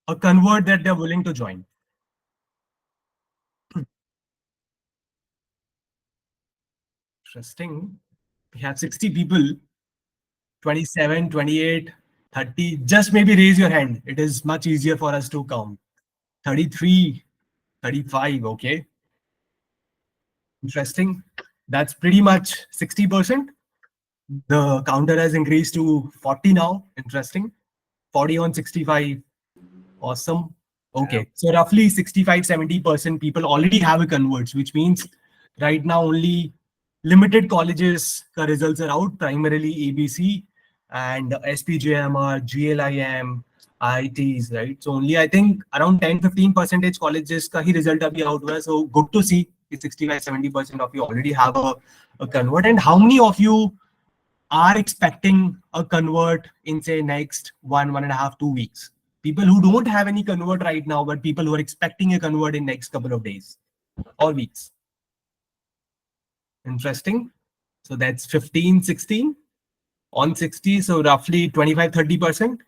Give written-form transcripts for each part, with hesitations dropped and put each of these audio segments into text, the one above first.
a convert that they're willing to join. Interesting. We have 60 people, 27, 28, 30. Just maybe raise your hand. It is much easier for us to count. 33, 35. Okay. Interesting. That's pretty much 60%. The counter has increased to 40 now. Interesting. 40 on 65. Awesome. Okay. So roughly 65-70% people already have a converts, which means right now only limited colleges ka results are out, primarily ABC and SPJMR, GLIM, IITs, right? So only I think around 10-15% colleges ka hi result abhi out hua hai. So good to see 65-70% of you already have a convert. And how many of you are expecting a convert in say next 1.5, 2 weeks? People who don't have any convert right now, but people who are expecting a convert in next couple of days or weeks. Interesting. So that's 15, 16 on 60. So roughly 25-30%.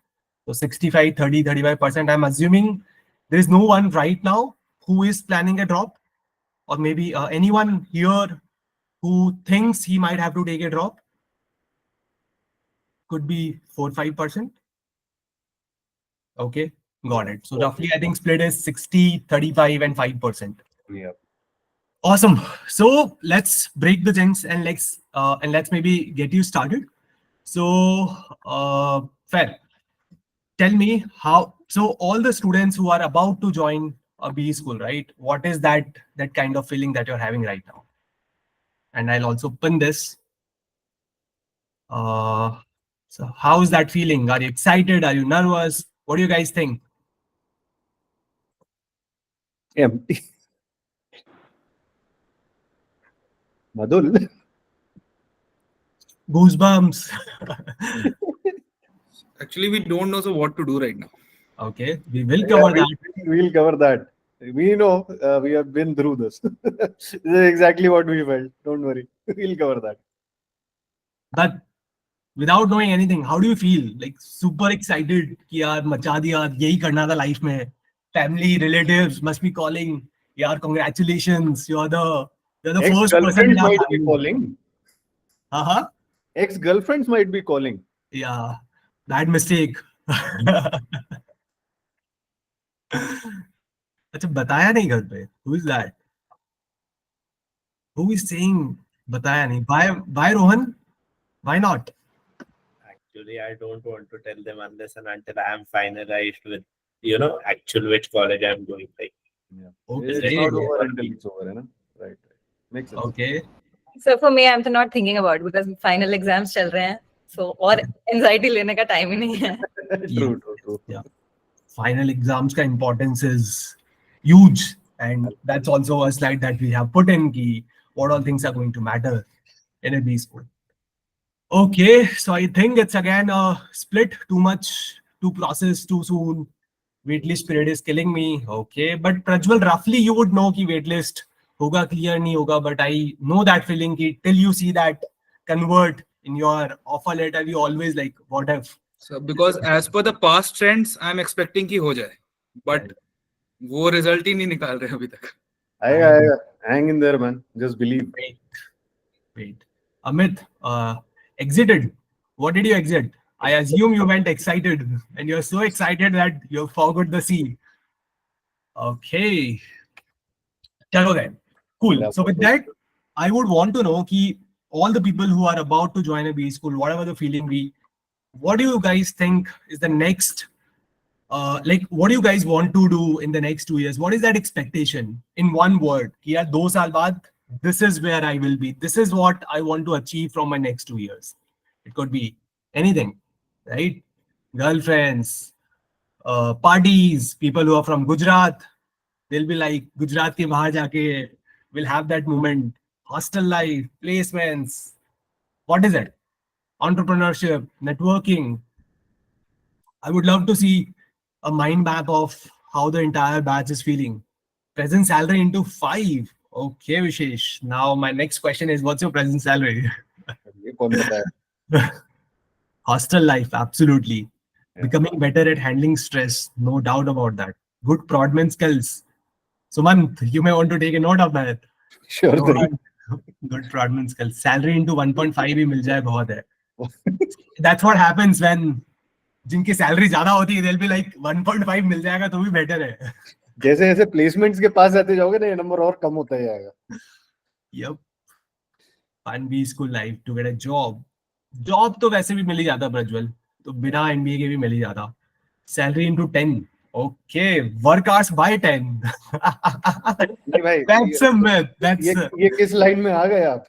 So 65, 30, 35%. I'm assuming there is no one right now who is planning a drop, or maybe anyone here who thinks he might have to take a drop. Could be 4-5%. Okay, got it. So roughly, I think split is 60, 35, and 5%. Yeah. Awesome. So let's break the jinx and let's maybe get you started. So, fair. Tell me how. So all the students who are about to join a Bschool, right? What is that kind of feeling that you're having right now? And I'll also pin this. So how is that feeling? Are you excited? Are you nervous? What do you guys think? Empty. Madhul. Goosebumps. Actually, we don't know what to do right now. Okay, we will cover that. We'll cover that. We know we have been through this. This is exactly what we felt. Don't worry. We'll cover that. But without knowing anything, how do you feel? Like super excited कि यार मचा दिया, यही करना था life में. Family, relatives must be calling. यार, congratulations. You're the first person in our might be family. calling. Uh-huh. Ex-girlfriends might be calling. Yeah, bad mistake. अच्छा, बताया नहीं घर पे. Who is that? Who is saying बताया नहीं? Why Rohan? Why not? Actually, I don't want to tell them unless and until I am finalized with, actual which college I'm going. Like, Yeah. Okay. It's not over until it's over, right? Right. Makes sense. Okay. So for me, I'm not thinking about it because final exams चल रहे हैं. So और anxiety लेने का time ही नहीं है. True. Yeah. Final exams ka importance is huge, and that's also a slide that we have put in ki what all things are going to matter in a B school. Okay, so I think it's again a split, too much to process too soon. Waitlist period is killing me. Okay, but Prajwal, roughly you would know ki waitlist hoga clear nahi hoga, but I know that feeling ki till you see that convert in your offer letter, you always like, what if? So because as per the past trends, I'm expecting कि हो जाए, but वो result ही नहीं निकाल रहे अभी तक. Hang in there, man. Just believe. Wait. Amit, exited. What did you exit? I assume you went excited, and you're so excited that you forgot the C. Okay. Chalo then. Cool. So with that, I would want to know ki all the people who are about to join a B school, whatever the feeling be, what do you guys think is the next, what do you guys want to do in the next 2 years? What is that expectation in one word? Ki yaar, 2 saal baad, this is where I will be. This is what I want to achieve from my next 2 years. It could be anything, right? Girlfriends, parties, people who are from Gujarat, they'll be like, Gujarat ke bahar jaake, we'll have that moment. Hostel life, placements. What is it? Entrepreneurship, networking. I would love to see a mind map of how the entire batch is feeling. Present salary into 5. Okay, Vishesh. Now my next question is, what's your present salary? ये कौन बताया? Hostel life, absolutely. becoming better at handling stress, no doubt about that. Good Prodman skills. Sumant, you may want to take a note of that. Sure thing. Good Prodman skills. Salary into 1.5 ही मिल जाए बहुत है. That's what happens when जिनकी salary ज्यादा होती है, they'll be like 1.5 मिल जाएगा तो भी बेटर है. जैसे जैसे प्लेसमेंट्स के पास आते जाओगे ना, ये नंबर और कम होता जाएगा. Yep. Fun Bschool life to get a job. Job तो वैसे भी मिल ही जाता प्रज्वल, तो बिना MBA के भी मिल ही जाता. Salary into 10. Okay, work hours by 10. नहीं भाई, That's a myth. That's ये किस लाइन में आ गए आप?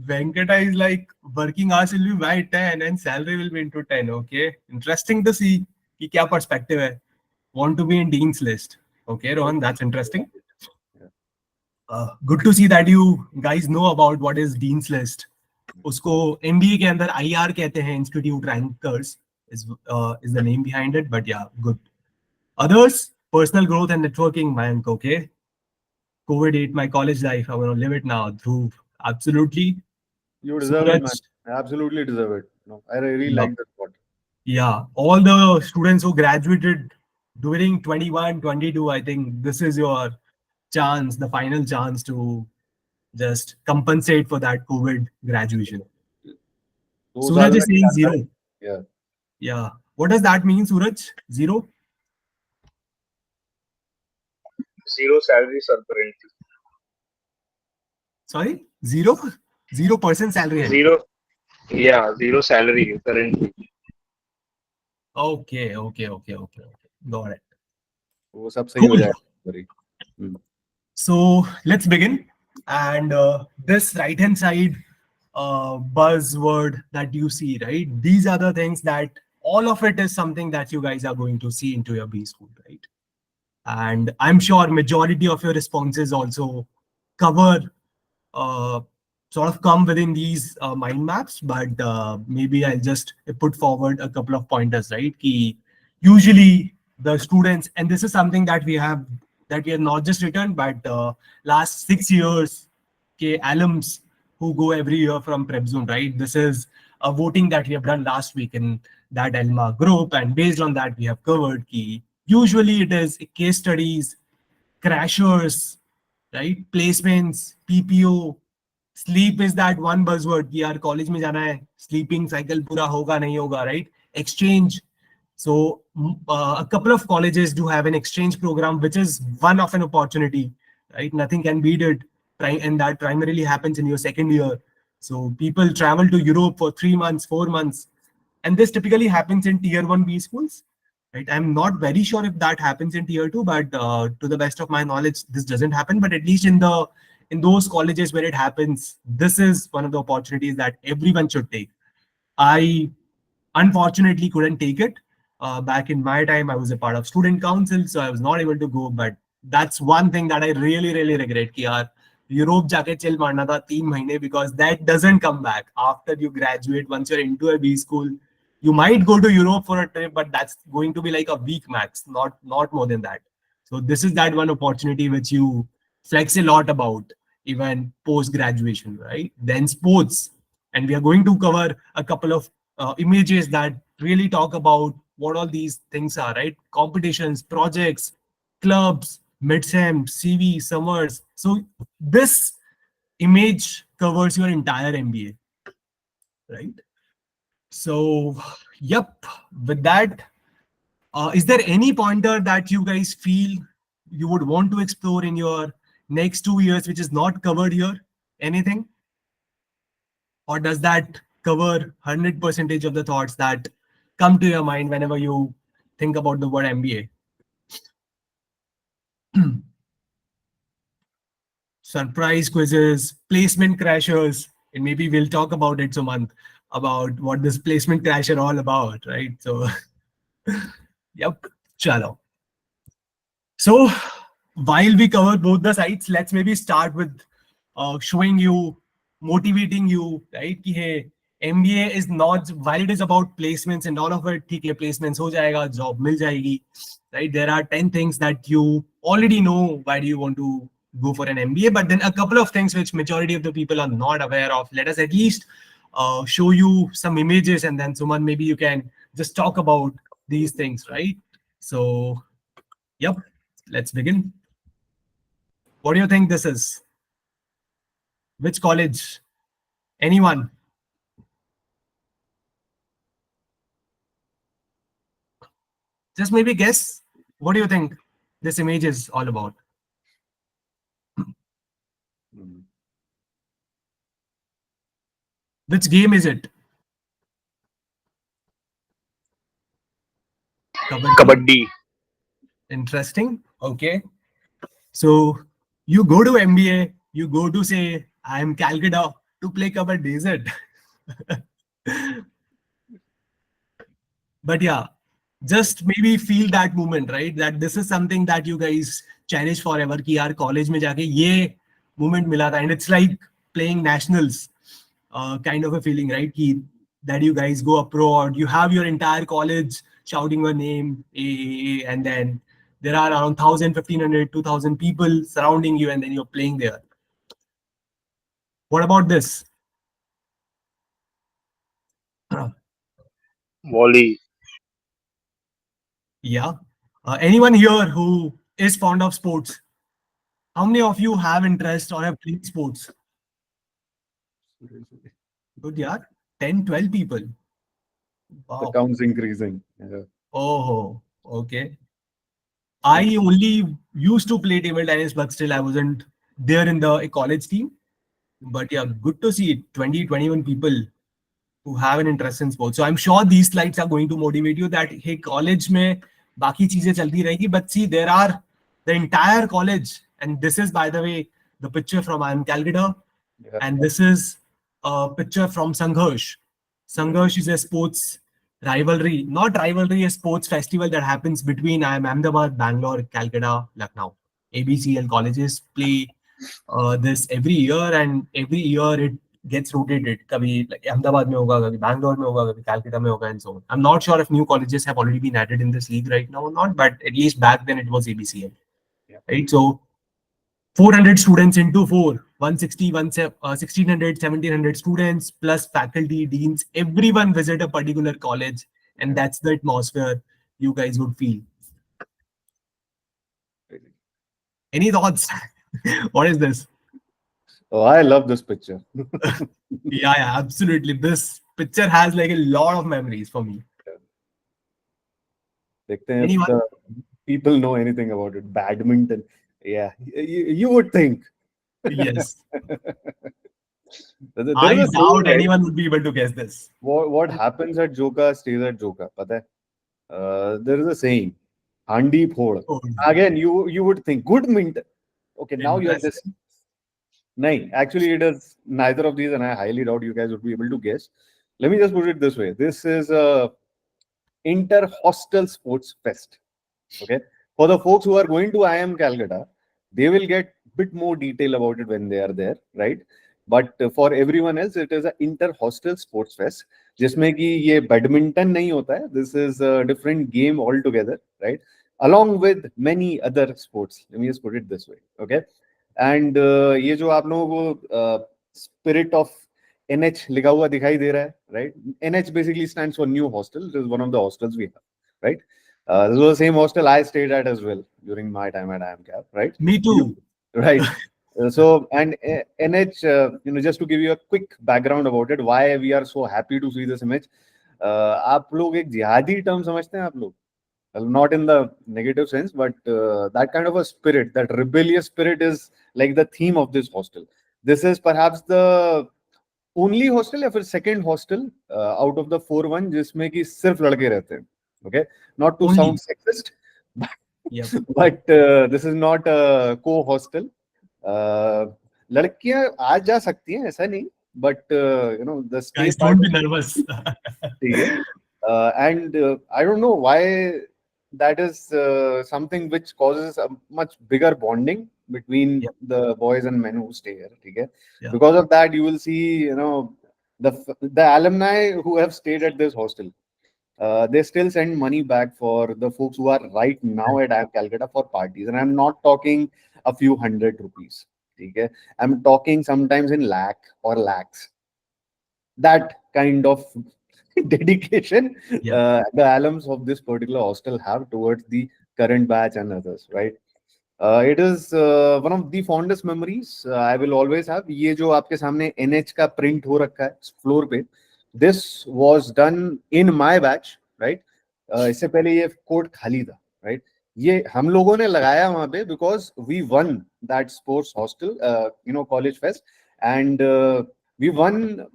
Venkata is like working hours will be by 10 and salary will be into 10. Okay, interesting to see कि क्या perspective है. Want to be in Dean's list. Okay, Rohan, that's interesting. Good to see that you guys know about what is Dean's list. उसको MBA के अंदर IR कहते हैं, Institute Rankers is the name behind it. But yeah, good. Others, personal growth and networking, man. Okay, COVID ate my college life. I want to live it now. Dhruv, absolutely. You deserve it, man. Suraj, Absolutely deserve it. No, I really Yeah. like that spot. yeah, all the students who graduated during 21, 22, I think this is your chance, the final chance to just compensate for that COVID graduation. दो Suraj साल is में saying क्या था? 0. Yeah. Yeah. What does that mean, Suraj? 0? Zero salary, sir, currently. Sorry? 0? 0% salary. hai. Zero, yeah, zero salary currently. Okay. Got it. वो सब सही हो Cool. जाएगा. So let's begin. And this right-hand side buzzword that you see, right? These are the things that all of it is something that you guys are going to see into your Bschool, right? And I'm sure majority of your responses also cover sort of come within these mind maps, but maybe I'll just put forward a couple of pointers, right? Ki usually the students, and this is something that we have not just written, but last 6 years ke alums who go every year from Prepzone, right? This is a voting that we have done last week in that Elma group, and based on that we have covered ki usually it is case studies, crashers, right? Placements, PPO. Sleep is that one buzzword कि यार college में जाना है, sleeping cycle पूरा होगा नहीं होगा, right? Exchange. So a couple of colleges do have an exchange program, which is one of an opportunity, right? Nothing can beat it, and that primarily happens in your second year. So people travel to Europe for 3 months, 4 months, and this typically happens in tier 1 B schools, right? I'm not very sure if that happens in tier 2, but to the best of my knowledge, this doesn't happen. But at least in those colleges where it happens, this is one of the opportunities that everyone should take. I unfortunately couldn't take it. Back in my time, I was a part of student council, so I was not able to go. But that's one thing that I really, really regret. Ki yaar, Europe jaake chill marna tha 3 mahine, because that doesn't come back after you graduate. Once you're into a B school, you might go to Europe for a trip, but that's going to be like a week max, not more than that. So this is that one opportunity which you flex a lot about even post graduation, right? Then sports, and we are going to cover a couple of images that really talk about what all these things are, right? Competitions, projects, clubs, midsem, CV, summers. So this image covers your entire MBA, right? So, yep, with that, is there any pointer that you guys feel you would want to explore in your next 2 years, which is not covered here? Anything? Or does that cover 100% of the thoughts that come to your mind whenever you think about the word MBA? Surprise quizzes, placement crashers, and maybe we'll talk about it, Sumant, about what this placement crash are all about, right? So, yep, chalo. So, while we cover both the sides, let's maybe start with showing you, motivating you, right? Ki, hey, MBA is not, while it is about placements and all of it, theek hai, placements ho jayega, job mil jayegi, right? There are 10 things that you already know why do you want to go for an MBA, but then a couple of things which majority of the people are not aware of. Let us at least show you some images, and then Suman, maybe you can just talk about these things, right? So, yep, let's begin. What do you think this is? Which college? Anyone? Just maybe guess. What do you think this image is all about? Hmm. Which game is it? Kabaddi. Kabaddi. Interesting. Okay. So you go to MBA, you go to say, I'm Calcutta to play Kabaddi, is it? But yeah, just maybe feel that moment, right? That this is something that you guys cherish forever. कि यार college में जाके ये moment मिला था, and it's like playing nationals, kind of a feeling, right? कि that you guys go abroad, you have your entire college shouting your name, and then there are around 1,000, 1,500, 2,000 people surrounding you, and then you're playing there. What about this? Volley. Yeah. Anyone here who is fond of sports? How many of you have interest or have played sports? Good, yeah. 10, 12 people. The Wow. count's increasing. Yeah. Oh, okay. I only used to play table tennis, but still I wasn't there in the college team. But yeah, good to see 20, 21 people who have an interest in sports. So I'm sure these slides are going to motivate you that hey, college में बाकी चीजें चलती रहेगी. But see, there are the entire college, and this is, by the way, the picture from I am Calcutta, Yeah. and this is a picture from Sangharsh. Sangharsh is a sports rivalry, not rivalry, a sports festival that happens between I am Ahmedabad, Bangalore, Calcutta, Lucknow. ABCL colleges play this every year, and every year it gets rotated. कभी like Ahmedabad में होगा, कभी Bangalore में होगा, कभी Calcutta में होगा, and so on. I'm not sure if new colleges have already been added in this league right now or not, but at least back then it was ABCL. Yeah. Right? So 400 students into 4, 160, 1600, 1700 students plus faculty, deans, everyone visit a particular college, and that's the atmosphere you guys would feel. Any thoughts? What is this? Oh, I love this picture. Yeah, absolutely. This picture has like a lot of memories for me. देखते हैं if Anyone? the people know anything about it. Badminton. Yeah, you would think. Yes. There I is a saying, doubt right? anyone would be able to guess this. What happens at Joka stays at Joka. पता है? There is a saying, handi phod. Oh, Again, you would think good mint. Okay, now you are this. interesting. No, actually, it is neither of these, and I highly doubt you guys would be able to guess. Let me just put it this way: this is a inter-hostel sports fest. Okay, for the folks who are going to IIM Calcutta, they will get bit more detail about it when they are there, right? But for everyone else, it is an inter-hostel sports fest. जिसमें कि ये badminton नहीं होता है. This is a different game altogether, right? Along with many other sports. Let me just put it this way, okay? And ये जो आप लोगों को spirit of NH लिखा हुआ दिखाई दे रहा है, right? NH basically stands for new hostel. It is one of the hostels we have, right? This was the same hostel I stayed at as well during my time at IIM, right? Me too. Right. So, and NH, just to give you a quick background about it, why we are so happy to see this image. आप लोग एक जिहादी term समझते हैं आप लोग? Well, not in the negative sense, but that kind of a spirit, that rebellious spirit is like the theme of this hostel. This is perhaps the only hostel या फिर second hostel out of the 4-1 जिसमें कि सिर्फ लड़के रहते हैं. Okay, not to Only. sound sexist, Yep. but this is not a co-hostel. लड़कियां आ जा सकती हैं ऐसा नहीं, but the stay Guys, part don't be nervous. ठीक है. And I don't know why that is something which causes a much bigger bonding between Yep. the boys and men who stay here. Okay? Yeah. Because of that, you will see, the alumni who have stayed at this hostel. They still send money back for the folks who are right now at IIM Calcutta for parties, and I'm not talking a few hundred rupees. Okay? I'm talking sometimes in lakh or lakhs. That kind of dedication Yeah. the alums of this particular hostel have towards the current batch and others, right? It is one of the fondest memories I will always have. ये जो आपके सामने NH का print हो रखा है floor पे, this was done in my batch, right? इससे पहले ये कोड खाली था, right? ये हम लोगों ने लगाया वहां पे because we won that sports hostel, college fest, and we won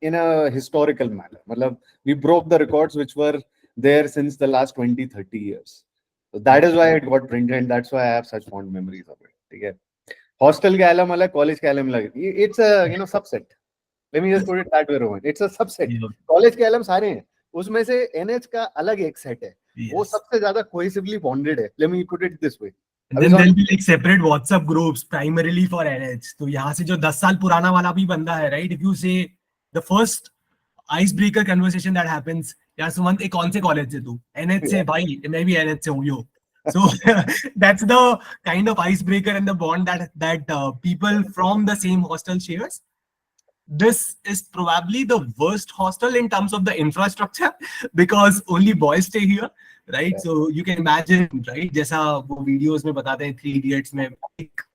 in a historical manner. मतलब we broke the records which were there since the last 20-30 years. So that is why it got printed, and that's why I have such fond memories of it. ठीक है? Hostel के alum अलग, college के alum अलग. It's a subset. Let me just put it that way, Rohan. It's a subset. Yeah. College के alum सारे हैं. उसमें से NH का अलग एक set है. वो Yes. सबसे ज्यादा cohesively bonded है. Let me put it this way. And then there'll be like separate WhatsApp groups primarily for NH. तो यहाँ से जो 10 साल पुराना वाला भी बंदा है, right? If you say the first icebreaker conversation that happens, यार सुमंत एक कौन से कॉलेज से तू? NH से भाई, मैं भी NH से हूँ यो. So that's the kind of icebreaker and the bond that people from the same hostel shares. This is probably the worst hostel in terms of the infrastructure because only boys stay here, right? Yeah. So you can imagine, right? जैसा वो videos में बताते हैं 3 Idiots में,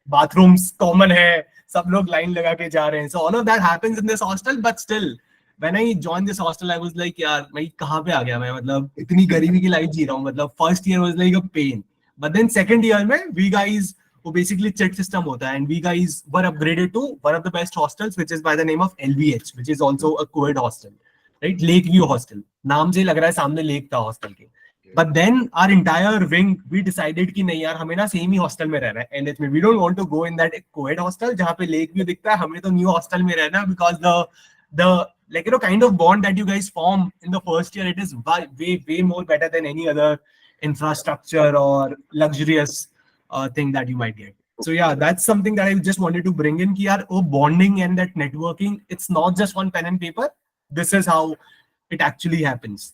bathrooms common है, सब लोग line लगा के जा रहे हैं. So all of that happens in this hostel, but still, when I joined this hostel, I was like, यार मैं कहाँ पे आ गया मैं, मतलब इतनी गरीबी की लाइफ जी रहा हूँ, मतलब first year was like a pain, but then second year में we guys, वो basically chit system होता है, and we guys were upgraded to one of the best hostels, which is by the name of LVH, which is also a co-ed hostel, right? Lakeview hostel, नाम से लग रहा है सामने lake था hostel के. But then our entire wing, we decided कि नहीं यार हमें ना सेम ही हॉस्टल में रहना है NH में. We don't want to go in that co-ed hostel जहाँ पे लेक व्यू दिखता है, हमें तो न्यू हॉस्टल में रहना है because the like kind of bond that you guys form in the first year, it is way more better than any other infrastructure or luxurious thing that you might get. So yeah, that's something that I just wanted to bring in कि यार वो bonding and that networking, it's not just on pen and paper. This is how it actually happens.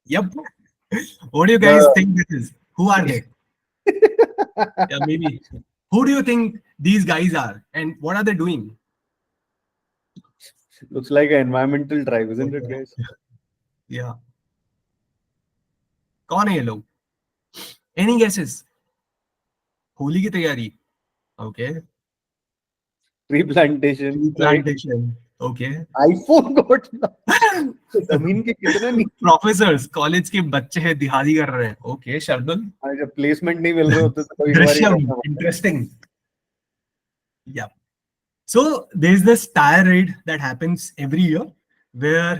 Yep. What do you guys think this is? Who are they? Yeah, maybe. Who do you think these guys are, and what are they doing? Looks like an environmental drive, isn't it, guys? Yeah. कौन है ये लोग? Any guesses? Holi की तैयारी. Okay. Tree plantation. Tree plantation. Okay. iPhone got जमीन के कितने नहीं Professors, college के बच्चे हैं दिहाड़ी कर रहे हैं. Okay, शार्दुल. जब प्लेसमेंट नहीं मिल रहे होते तो कभी कभार ही Drishyam. करना पड़ता है. Interesting. Yeah. So there's this tire raid that happens every year,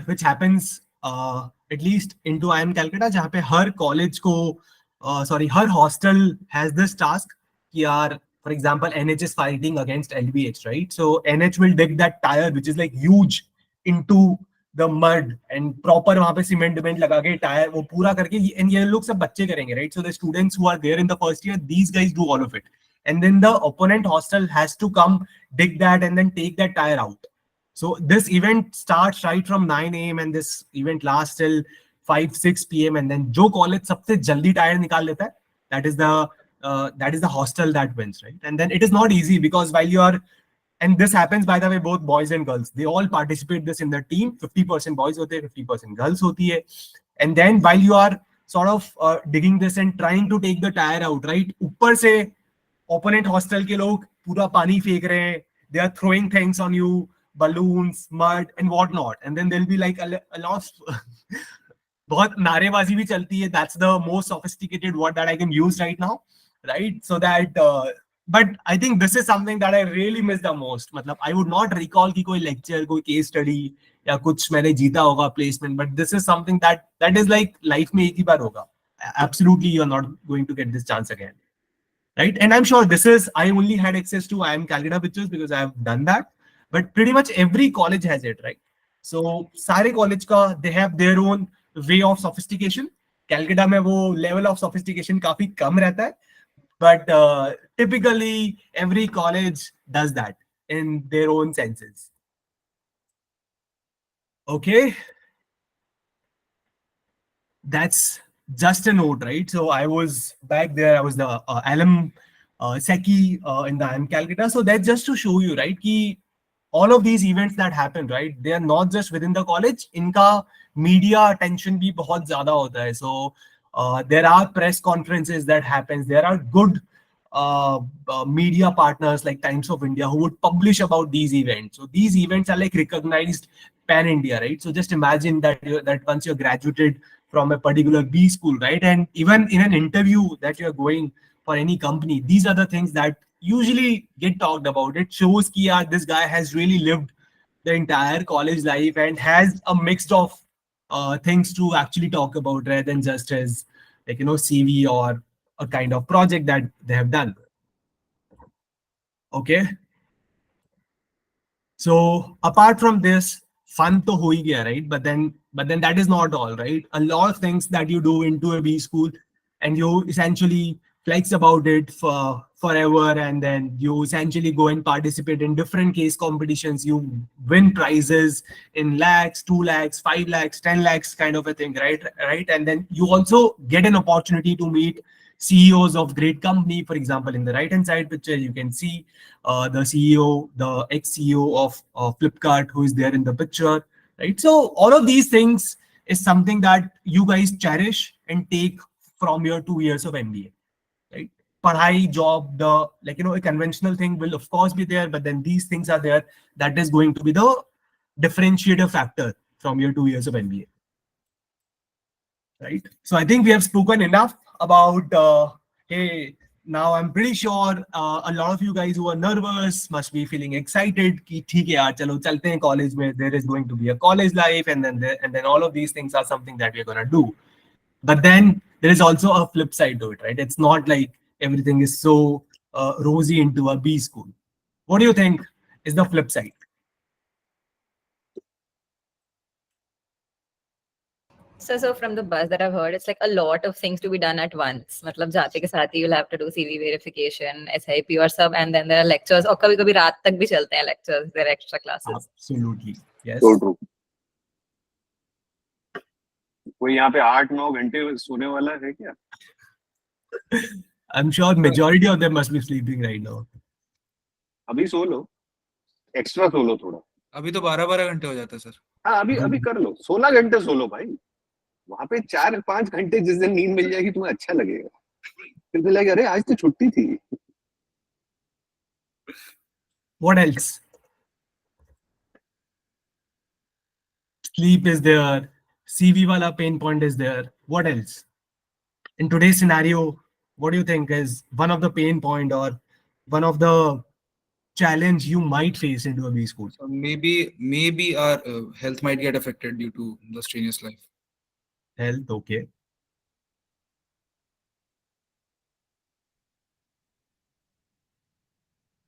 which happens at least into IIM Calcutta, जहाँ पे हर college को, हर hostel has this task कि यार, for example, NH is fighting against LBH, right? So NH will dig that tire, which is like huge, into the mud and proper वहाँ पे cement लगा के tire वो पूरा करके, and ये लोग सब बच्चे करेंगे, right? So the students who are there in the first year, these guys do all of it. And then the opponent hostel has to come dig that and then take that tire out. So this event starts right from 9 a.m. and this event lasts till 5-6 p.m. and then जो college सबसे जल्दी tire निकाल लेता है, that is the hostel that wins, right? And then it is not easy because while you are, and this happens by the way, both boys and girls, they all participate this in the team. 50% boys होते हैं, 50% girls होती है. And then while you are sort of digging this and trying to take the tire out, right? ऊपर से opponent hostel के लोग पूरा पानी फेंक रहे हैं, they are throwing things on you, balloons, mud and whatnot, and then there'll be like a lot of बहुत नारेबाजी भी चलती है. That's the most sophisticated word that I can use right now, right? So that but I think this is something that I really miss the most. मतलब I would not recall कि कोई lecture, कोई case study या कुछ मैंने जीता होगा placement, but this is something that is like life में एक ही बार होगा. Absolutely, you're not going to get this chance again. Right? And I'm sure I only had access to IIM Calcutta pictures because I have done that, but pretty much every college has it, right? So सारे college का, they have their own way of sophistication. Calcutta में वो level of sophistication काफी कम रहता है, but typically every college does that in their own senses. Okay. That's just a note, right? So I was back there, I was the alum Seki in the IIM Calcutta. So that's just to show you, right? Ki all of these events that happen, right, they are not just within the college. इनका media attention भी बहुत ज़्यादा होता है. So there are press conferences that happens. There are good media partners like Times of India who would publish about these events. So these events are like recognized pan India, right? So just imagine that that once you're graduated from a particular B school, right, and even in an interview that you're going for any company, these are the things that usually get talked about. It shows कि यार this guy has really lived the entire college life and has a mix of things to actually talk about rather than just as like CV or a kind of project that they have done. Okay. So apart from this, fun to ho hi gaya, right? But then that is not all, right? A lot of things that you do into a B school, and you essentially flex about it for forever, and then you essentially go and participate in different case competitions. You win prizes in lakhs, 2 lakhs, 5 lakhs, 10 lakhs kind of a thing, right? And then you also get an opportunity to meet CEOs of great company. For example, in the right hand side picture, you can see the CEO, the ex-CEO of Flipkart, who is there in the picture, right? So all of these things is something that you guys cherish and take from your 2 years of MBA, right? Padhai, job, the a conventional thing will of course be there, but then these things are there. That is going to be the differentiator factor from your 2 years of MBA, right? So I think we have spoken enough about hey, now I'm pretty sure a lot of you guys who are nervous must be feeling excited कि ठीक है यार चलो चलते हैं college में, there is going to be a college life, and then all of these things are something that we're gonna do. But then there is also a flip side to it, right? It's not like everything is so rosy into a B school. What do you think is the flip side? So from the buzz that I've heard, it's like a lot of things to be done at once. मतलब जाते के साथ ही you'll have to do CV verification, SIP और सब, and then there are lectures. और कभी-कभी रात तक भी चलते हैं lectures, there are extra classes. Absolutely, yes. So true. कोई यहाँ पे 8-9 घंटे सोने वाला है क्या? I'm sure majority of them must be sleeping right now. अभी सो लो, एक्स्ट्रा सो लो थोड़ा. अभी तो 12-12 घंटे हो जाते हैं सर. हाँ, अभी कर लो, 16 घंटे सो लो भाई. वहां पे 4-5 घंटे जिस दिन नींद मिल जाएगी तुम्हें अच्छा लगेगा. फिर तो लगेगा अरे आज तो छुट्टी थी. What else? Sleep is there. CV wala pain point is there. What else? In today's scenario, what do you think is one of the pain point or one of the challenge you might face into a B school? So maybe our health might get affected due to the strenuous life. Health, okay.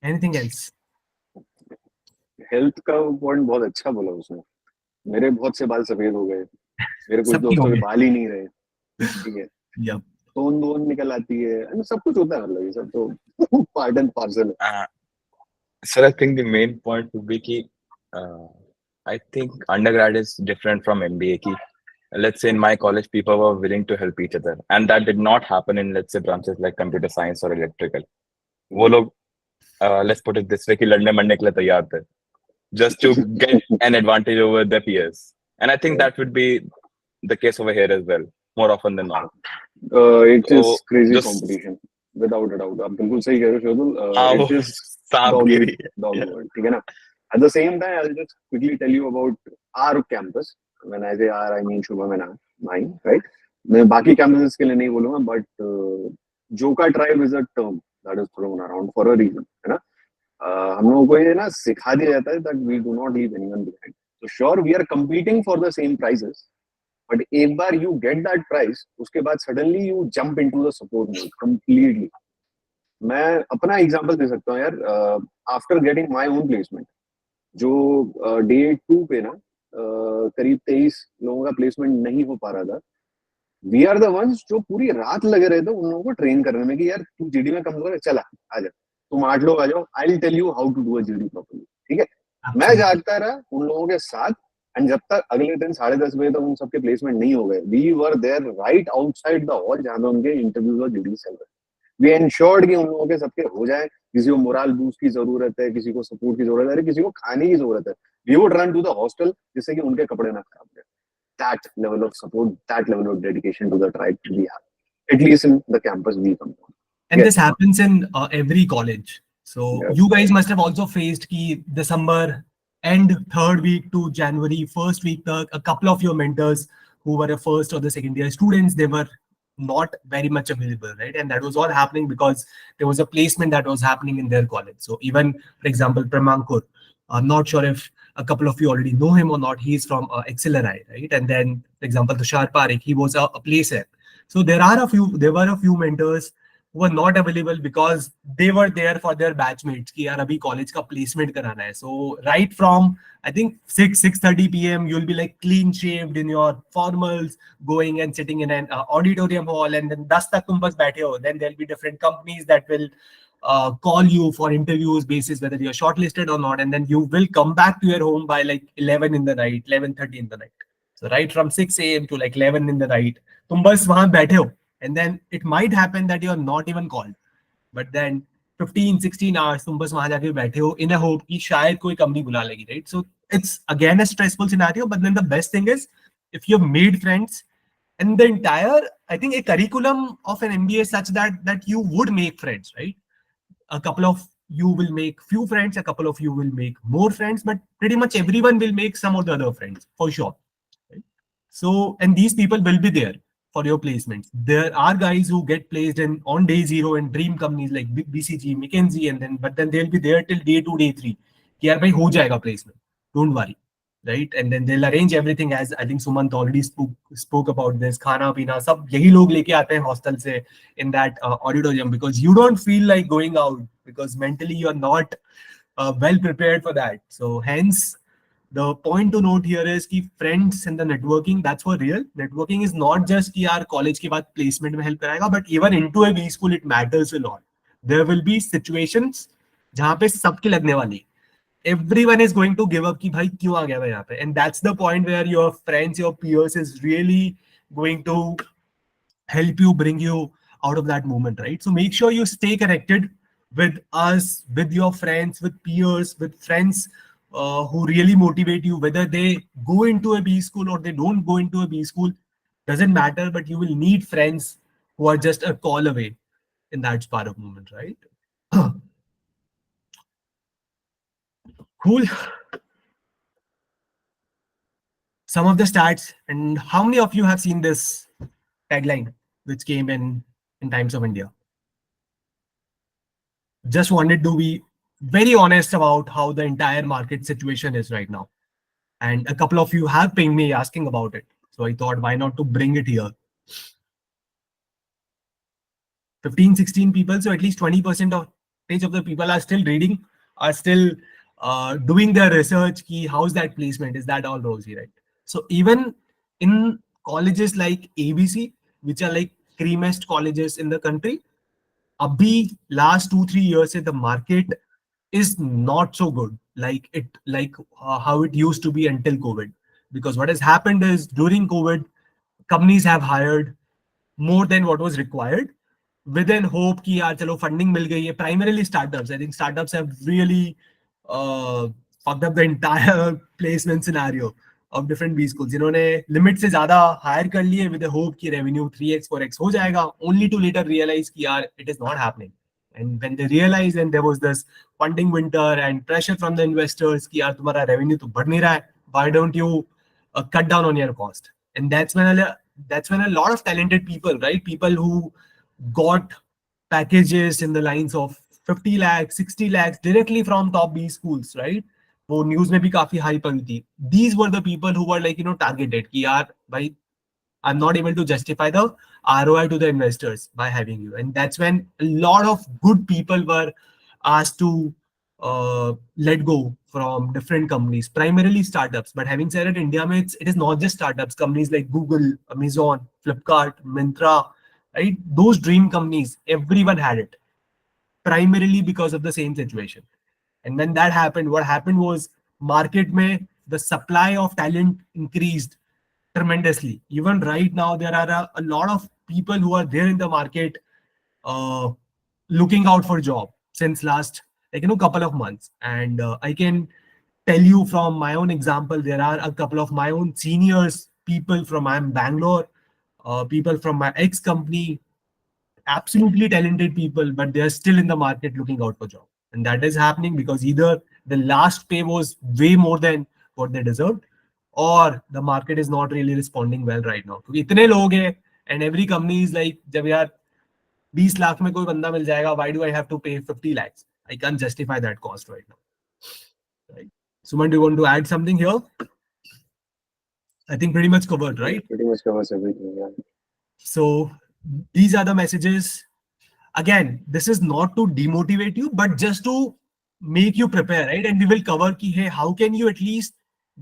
Anything else? Health का point बहुत अच्छा बोला उसने. मेरे बहुत से बाल सफेद हो गए. मेरे कुछ सबकी दोस्तों हो के गए. बाल ही नहीं रहे. ठीक है. Yep. टोन निकल आती है. सब कुछ होता है. मतलब ये सब तो पार्ट एंड पार्सल है. Sir, I think the main point would be कि I think undergrad is different from MBA. Ki, let's say in my college, people were willing to help each other, and that did not happen in, let's say, branches like computer science or electrical. वो लोग let's put it this way कि लड़ने मरने के लिए तैयार थे, just to get an advantage over their peers. And I think that would be the case over here as well, more often than not. It is So, crazy just- competition, without a doubt. आप बिल्कुल सही कह रहे हो शार्दुल. वो It is सांप dog गिरी. world. ठीक है ना. At the same time, I'll just quickly tell you about our campus. When I say our, I mean Shubham and mine, right? मैं बाकी campuses के लिए नहीं बोलूँगा, but Joka tribe is a term that is thrown around for a reason, है ना? हम लोगों को ये ना सिखा दिया जाता है that we do not leave anyone behind. So sure, we are competing for the same prizes, but एक बार you get that prize, उसके बाद suddenly you jump into the support mode completely. मैं अपना एग्जांपल दे सकता हूँ यार. After getting my own placement, जो day 2 पे ना करीब 23 लोगों का प्लेसमेंट नहीं हो पा रहा था. वी आर द वंस जो पूरी रात लगे रहे थे उन लोगों को ट्रेन करने में कि यार तू जीडी में कम कर, चला आ जा, तुम 8 लोग आ जाओ, I will tell you how to do a GD properly. ठीक है. मैं जागता रहा उन लोगों के साथ, एंड जब तक अगले दिन 10:30 बजे तक उन सबके प्लेसमेंट नहीं हो गए, we were there right outside the hall जहां पे उनके इंटरव्यूज और जीडी चल रहे. वी एंश्योर्ड कि उन लोगों के सबके हो जाए. किसी को मोरल बूस्ट की जरूरत है, किसी को सपोर्ट की जरूरत है, अरे किसी को खाने की जरूरत है, we would run to the hostel जिससे कि उनके कपड़े ना खराब हो. That level of support, that level of dedication to the tribe we have, at least in the campus we come from. And Yes. this happens in every college. So Yes. you guys must have also faced ki December end third week to January first week, a couple of your mentors who were a first or the second year students, they were not very much available, right? And that was all happening because there was a placement that was happening in their college. So even, for example, Pramankur, I'm not sure if a couple of you already know him or not. He's from XLRI, right? And then, for example, Tushar Parekh, he was a place rep. So there were a few mentors who were not available because they were there for their batchmates कि यार अभी college का placement कराना है. So right from I think 6:30 p.m. you'll be like clean shaved in your formals, going and sitting in an auditorium hall, and then 10 तक तुम बस बैठे हो. Then there'll be different companies that will call you for interviews basis whether you're shortlisted or not, and then you will come back to your home by like 11 in the night, 11:30 in the night. So right from 6 a.m. to like 11 in the night, तुम बस वहां बैठे हो. And then it might happen that you're not even called, but then 15-16 hours तुम बस वहां जाके बैठे हो in a hope कि शायद कोई company बुला लेगी, right? So it's again a stressful scenario, but then the best thing is if you've made friends, and the entire, I think, a curriculum of an MBA is such that you would make friends, right? A couple of you will make few friends, a couple of you will make more friends, but pretty much everyone will make some of the other friends for sure, right? So, and these people will be there for your placements. There are guys who get placed in on day zero in dream companies like BCG, McKinsey, and then but then they'll be there till day 2, day 3. कि यार भाई हो जाएगा placement, don't worry, right? And then they'll arrange everything, as I think Sumant already spoke about this. खाना पीना सब यही लोग लेके आते हैं hostel से in that auditorium, because you don't feel like going out because mentally you're not well prepared for that. So hence the point to note here is कि friends and the networking, that's for real. Networking is not just कि यार college के बाद placement में help कराएगा, but even into a B school it matters a lot. There will be situations जहाँ पे सबके लगने वाली, everyone is going to give up कि भाई क्यों आ गया मैं यहाँ पे, and that's the point where your friends, your peers is really going to help you, bring you out of that moment, right? So make sure you stay connected with us, with your friends, with peers, with friends who really motivate you, whether they go into a B school or they don't go into a B school, doesn't matter, but you will need friends who are just a call away in that spark moment, right? Cool. Some of the stats, and how many of you have seen this tagline which came in Times of India? Just wanted to be very honest about how the entire market situation is right now. And a couple of you have pinged me asking about it. So I thought, why not to bring it here? 15, 16 people, so at least 20% of the people are still reading, are still doing their research. Ki how's that placement? Is that all rosy, right? So even in colleges like ABC, which are like creamest colleges in the country, abhi last 2-3 years the market is not so good like how it used to be until COVID. Because what has happened is during COVID, companies have hired more than what was required, with an hope कि यार चलो funding मिल गई है. Primarily startups. I think startups have really fucked up the entire placement scenario of different B schools. जिन्होंने limit से ज़्यादा hire कर लिए with the hope कि revenue 3x 4x हो जाएगा, only to later realize कि यार it is not happening. And when they realized, and there was this funding winter and pressure from the investors कि यार तुम्हारा revenue तो बढ़ नहीं रहा है, why don't you cut down on your cost? And that's when a lot of talented people, right? People who got packages in the lines of 50 lakhs, 60 lakhs directly from top B schools, right? वो news में भी काफी hype हुई थी. These were the people who were like, targeted कि यार भाई, I'm not able to justify the ROI to the investors by having you. And that's when a lot of good people were asked to let go from different companies, primarily startups. But having said it, India it is not just startups. Companies like Google, Amazon, Flipkart, Myntra, right? Those dream companies, everyone had it, primarily because of the same situation. And when that happened, what happened was market mein the supply of talent increased tremendously. Even right now, there are a lot of people who are there in the market looking out for job. since last couple of months, and I can tell you from my own example, there are a couple of my own seniors, people from I'm Bangalore, people from my ex company, absolutely talented people, but they are still in the market looking out for job. And that is happening because either the last pay was way more than what they deserved, or the market is not really responding well right now. क्योंकि इतने लोग हैं, and every company is like, जब यार 20 लाख में कोई बंदा मिल जाएगा, why do I have to pay 50 lakhs? I can't justify that cost right now. Right? Suman, do you want to add something here? I think pretty much covered, right? Pretty much covers everything. Yeah. So these are the messages. Again, this is not to demotivate you, but just to make you prepare, right? And we will cover ki, hey, how can you at least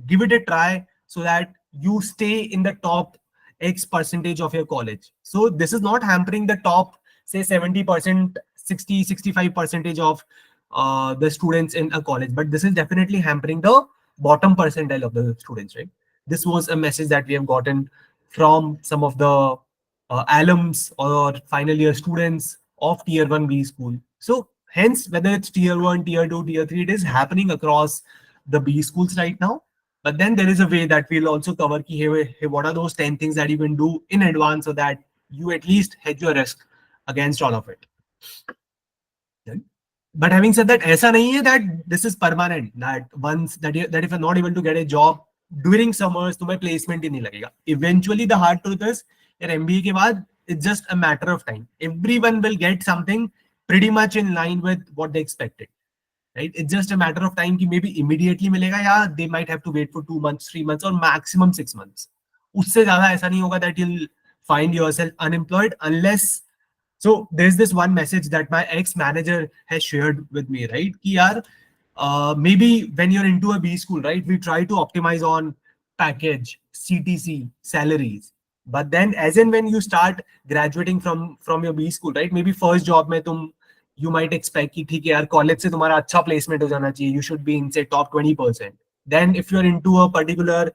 give it a try so that you stay in the top X percentage of your college. So this is not hampering the top, say 70%, 60, 65 percentage of the students in a college, but this is definitely hampering the bottom percentile of the students, right? This was a message that we have gotten from some of the alums or final year students of tier 1 B school. So hence, whether it's tier 1, tier 2, tier 3, it is happening across the B schools right now. But then there is a way that we'll also cover ki, hey, what are those 10 things that you can do in advance so that you at least hedge your risk against all of it. But having said that, ऐसा नहीं है that this is permanent, that once that if you're not able to get a job during summers, तुम्हें placement ही नहीं लगेगा. Eventually, the hard truth is, यार MBA के बाद, it's just a matter of time. Everyone will get something pretty much in line with what they expected. Right? It's just a matter of time कि maybe immediately मिलेगा, या they might have to wait for 2 months, 3 months, or maximum 6 months. उससे ज़्यादा ऐसा नहीं होगा that you'll find yourself unemployed unless. So there's this one message that my ex-manager has shared with me, right? Ki yaar, maybe when you're into a B school, right, we try to optimize on package, CTC, salaries. But then as in when you start graduating from your B school, right, maybe first job mein you might expect कि ठीक है यार college से तुम्हारा अच्छा placement हो जाना चाहिए, you should be in say top 20%. Then if you're into a particular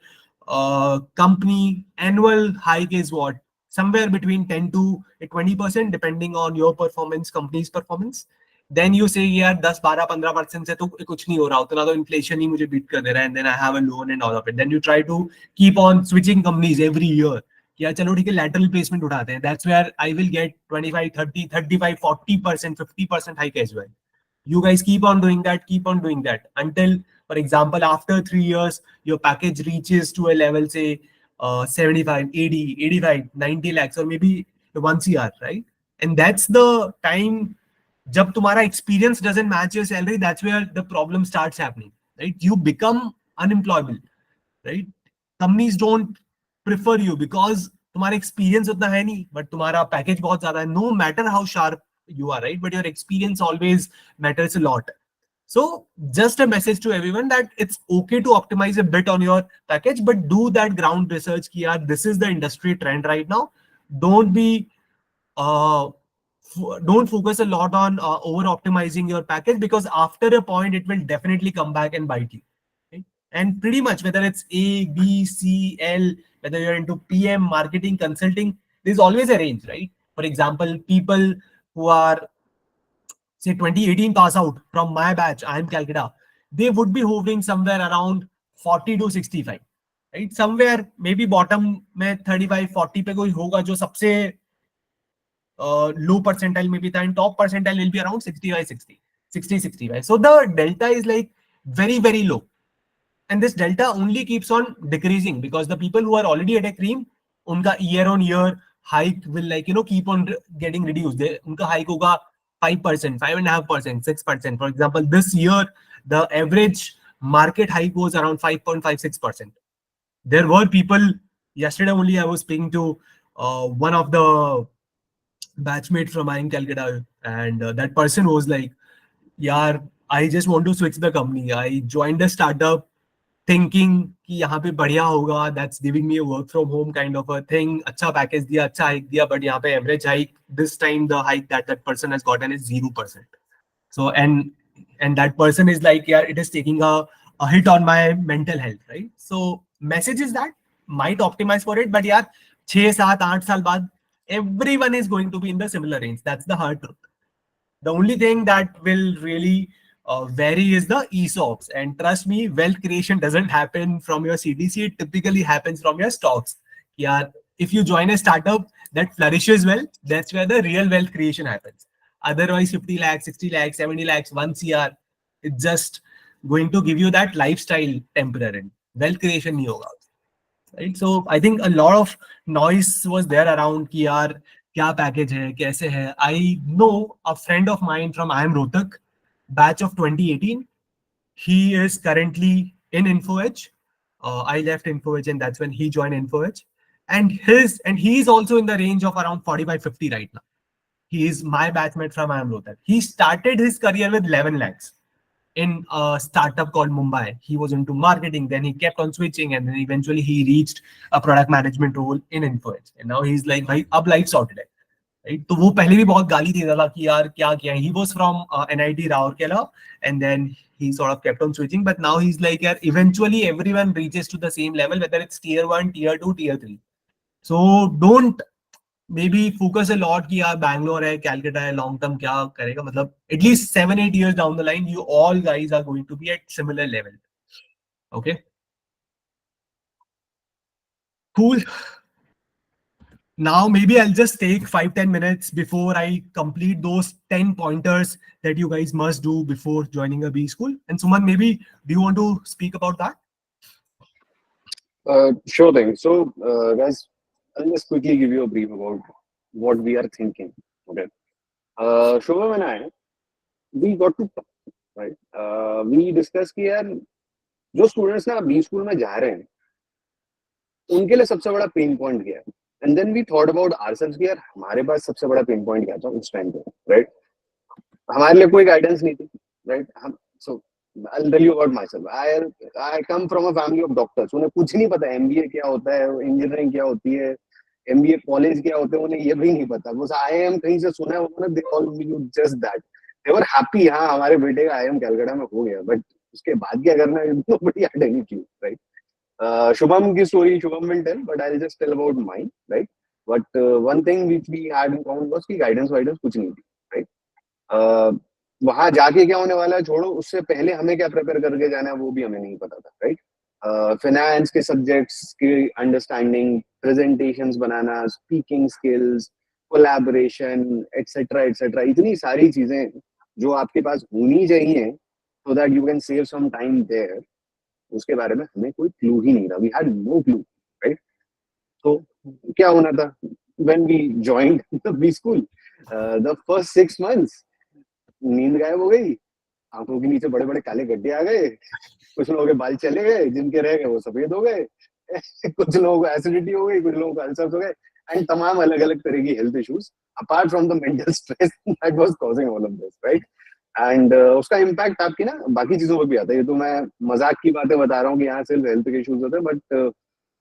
company, annual hike is what? Somewhere between 10 to 20% depending on your performance, company's performance. Then you say यार 10-12-15% से तो कुछ नहीं हो रहा, उतना तो inflation ही मुझे beat कर दे रहा है, and then I have a loan and all of it. Then you try to keep on switching companies every year. यार चलो ठीक है lateral placement उठाते हैं. That's where I will get 25, 30, 35, 40%, 50% hike as well. You guys keep on doing that until, for example, after 3 years, your package reaches to a level, say 75, 80, 85, 90 lakhs, or maybe 1 CR, right? And that's the time, jab tumhara experience doesn't match your salary, that's where the problem starts happening, right? You become unemployable, right? Companies don't prefer you because तुम्हारा experience उतना है नहीं, but तुम्हारा package बहुत ज़्यादा है. No matter how sharp you are, right? But your experience always matters a lot. So just a message to everyone that it's okay to optimize a bit on your package, but do that ground research. Ki yaar, this is the industry trend right now. Don't be, don't focus a lot on over optimizing your package, because after a point it will definitely come back and bite you. Okay? And pretty much whether it's A, B, C, L, whether you're into PM, marketing, consulting, there's always a range, right? For example, people who are say 2018 pass out from my batch, I am Calcutta, they would be hovering somewhere around 40 to 65, right? Somewhere maybe bottom में 35, 40 पे कोई होगा जो सबसे low percentile में भी था, and top percentile will be around 65, 60, 60, 65. So the delta is like very, very low. And this delta only keeps on decreasing because the people who are already at a cream, unka year on year hike will keep on getting reduced. Unka hike hoga 5%, 5.5%, 6%. For example, this year, the average market hike was around 5.56%. There were people, yesterday only I was speaking to one of the batchmates from IIM Calcutta, and that person was like, yaar, I just want to switch the company. I joined a startup thinking कि यहाँ पे बढ़िया होगा, that's giving me a work from home kind of a thing, अच्छा package दिया, अच्छा hike दिया, but यहाँ पे average hike, this time the hike that person has gotten is 0%. So and that person is like, yeah, it is taking a hit on my mental health, right? So message is that might optimize for it, but यार 6, 7, 8 साल बाद everyone is going to be in the similar range. That's the hard truth. The only thing that will really vary is the ESOPs. And trust me, wealth creation doesn't happen from your CDC. It typically happens from your stocks. Yeah, if you join a startup that flourishes well, that's where the real wealth creation happens. Otherwise, 50 lakhs, 60 lakhs, 70 lakhs, 1 CR, it's just going to give you that lifestyle temporary. Wealth creation nahi hoga. Right? So I think a lot of noise was there around कि यार क्या package है कैसे है. I know a friend of mine from I am Rohtak, batch of 2018. He is currently in InfoEdge. I left InfoEdge and that's when he joined InfoEdge. And he is also in the range of around 45-50 right now. He is my batchmate from I am Rohtak. He started his career with 11 lakhs in a startup called Mumbai. He was into marketing, then he kept on switching, and then eventually he reached a product management role in InfoEdge. And now he's like, भाई अब life sorted है. Right? तो वो पहले भी बहुत गाली देता था कि यार क्या किया. He was from NIT Rourkela, and then he sort of kept on switching. But now he's like, यार eventually everyone reaches to the same level, whether it's tier 1, tier 2, tier 3. So don't maybe focus a lot कि यार Bangalore है, Calcutta है, long term क्या करेगा. मतलब at least 7-8 years down the line, you all guys are going to be at similar level. Okay. Cool. Now maybe I'll just take 5-10 minutes before I complete those 10 pointers that you guys must do before joining a Bschool. And Suman, maybe do you want to speak about that? Sure thing. So, guys, I'll just quickly give you a brief about what we are thinking. Okay. Shobham and I, we got to talk, right? We discussed कि यार जो students ना B school में जा रहे हैं, उनके लिए सबसे बड़ा pain point क्या है? And then we thought about ourselves कि यार हमारे पास सबसे बड़ा pain point क्या था उस time पे, right? हमारे लिए कोई guidance नहीं थी, right? So I'll tell you about myself. I come from a family of doctors. उन्हें कुछ नहीं पता MBA क्या होता है, engineering क्या होती है, MBA college क्या होते हैं, उन्हें ये भी नहीं पता. बस IIM कहीं से सुना है उन्होंने, they all knew just that. They were happy, हाँ हमारे बेटे का IIM कलकत्ता में हो गया, but उसके बाद क्या करना है, nobody had any clue, right? Shubham की story Shubham will tell, but I'll just tell about mine, right? But one thing which we had in common was कि guidance कुछ नहीं थी, right? वहां जाके क्या होने वाला है छोड़ो, उससे पहले हमें क्या प्रिपेयर करके जाना है वो भी हमें नहीं पता था, राइट? फाइनेंस के सब्जेक्ट्स की अंडरस्टैंडिंग, प्रेजेंटेशंस बनाना, speaking skills, collaboration etcetera etcetera, इतनी सारी चीजें जो आपके पास होनी चाहिए so that you can save some time there, उसके बारे में हमें कोई क्लू ही नहीं था. We had no clue, right? तो क्या होना था when we joined the B school, the first 6 months नींद गायब हो गई, आंखों के नीचे बड़े बड़े काले गड्ढे आ गए, कुछ लोगों के बाल चले गए, जिनके रह गए वो सफेद हो गए, कुछ लोगों को एसिडिटी हो गई, कुछ लोगों को अल्सर्स हो गए, एंड तमाम अलग अलग तरह की health issues apart from the mental stress that was causing all of this, right? And उसका इम्पैक्ट आपकी ना बाकी चीजों पर भी आता है. ये तो मैं मजाक की बातें बता रहा हूँ कि यहाँ सिर्फ हेल्थ के इश्यूज होते हैं, बट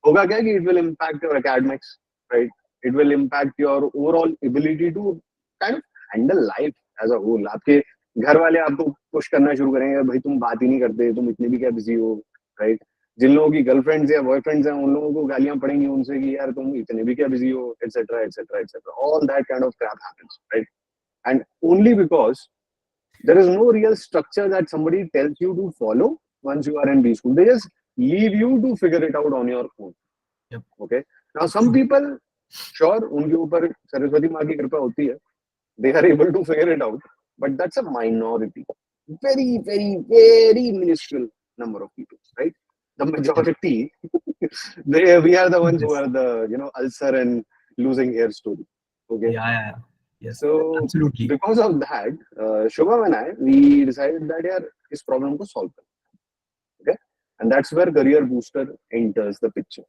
होगा क्या कि it will impact your academics, right? It will impact your overall ability to kind of handle life as a whole. आपके घर वाले आपको पुश करना शुरू करेंगे, भाई तुम बात ही नहीं करते, तुम इतने भी क्या बिजी हो, राइट? जिन लोगों की गर्लफ्रेंड्स या बॉयफ्रेंड्स हैं उन लोगों को गालियां पड़ेंगी उनसे कि यार तुम इतने भी क्या बिजी हो, etcetera etcetera etcetera. All that kind of crap happens, right? And only because there is no real structure that somebody tells you to follow once you are in B school. They just leave you to figure it out on your own. Yep. Okay. Now some people, sure, उनके ऊपर सरस्वती माँ की कृपा होती है. They are able to figure it out, but that's a minority. Very, very, very minuscule number of people, right? The majority, we are the ones who are the, ulcer and losing hair story. Okay. Yeah. Yes. So absolutely. Because of that, Shubham and I, we decided that यार इस problem को solve करना. Okay, and that's where Career Booster enters the picture.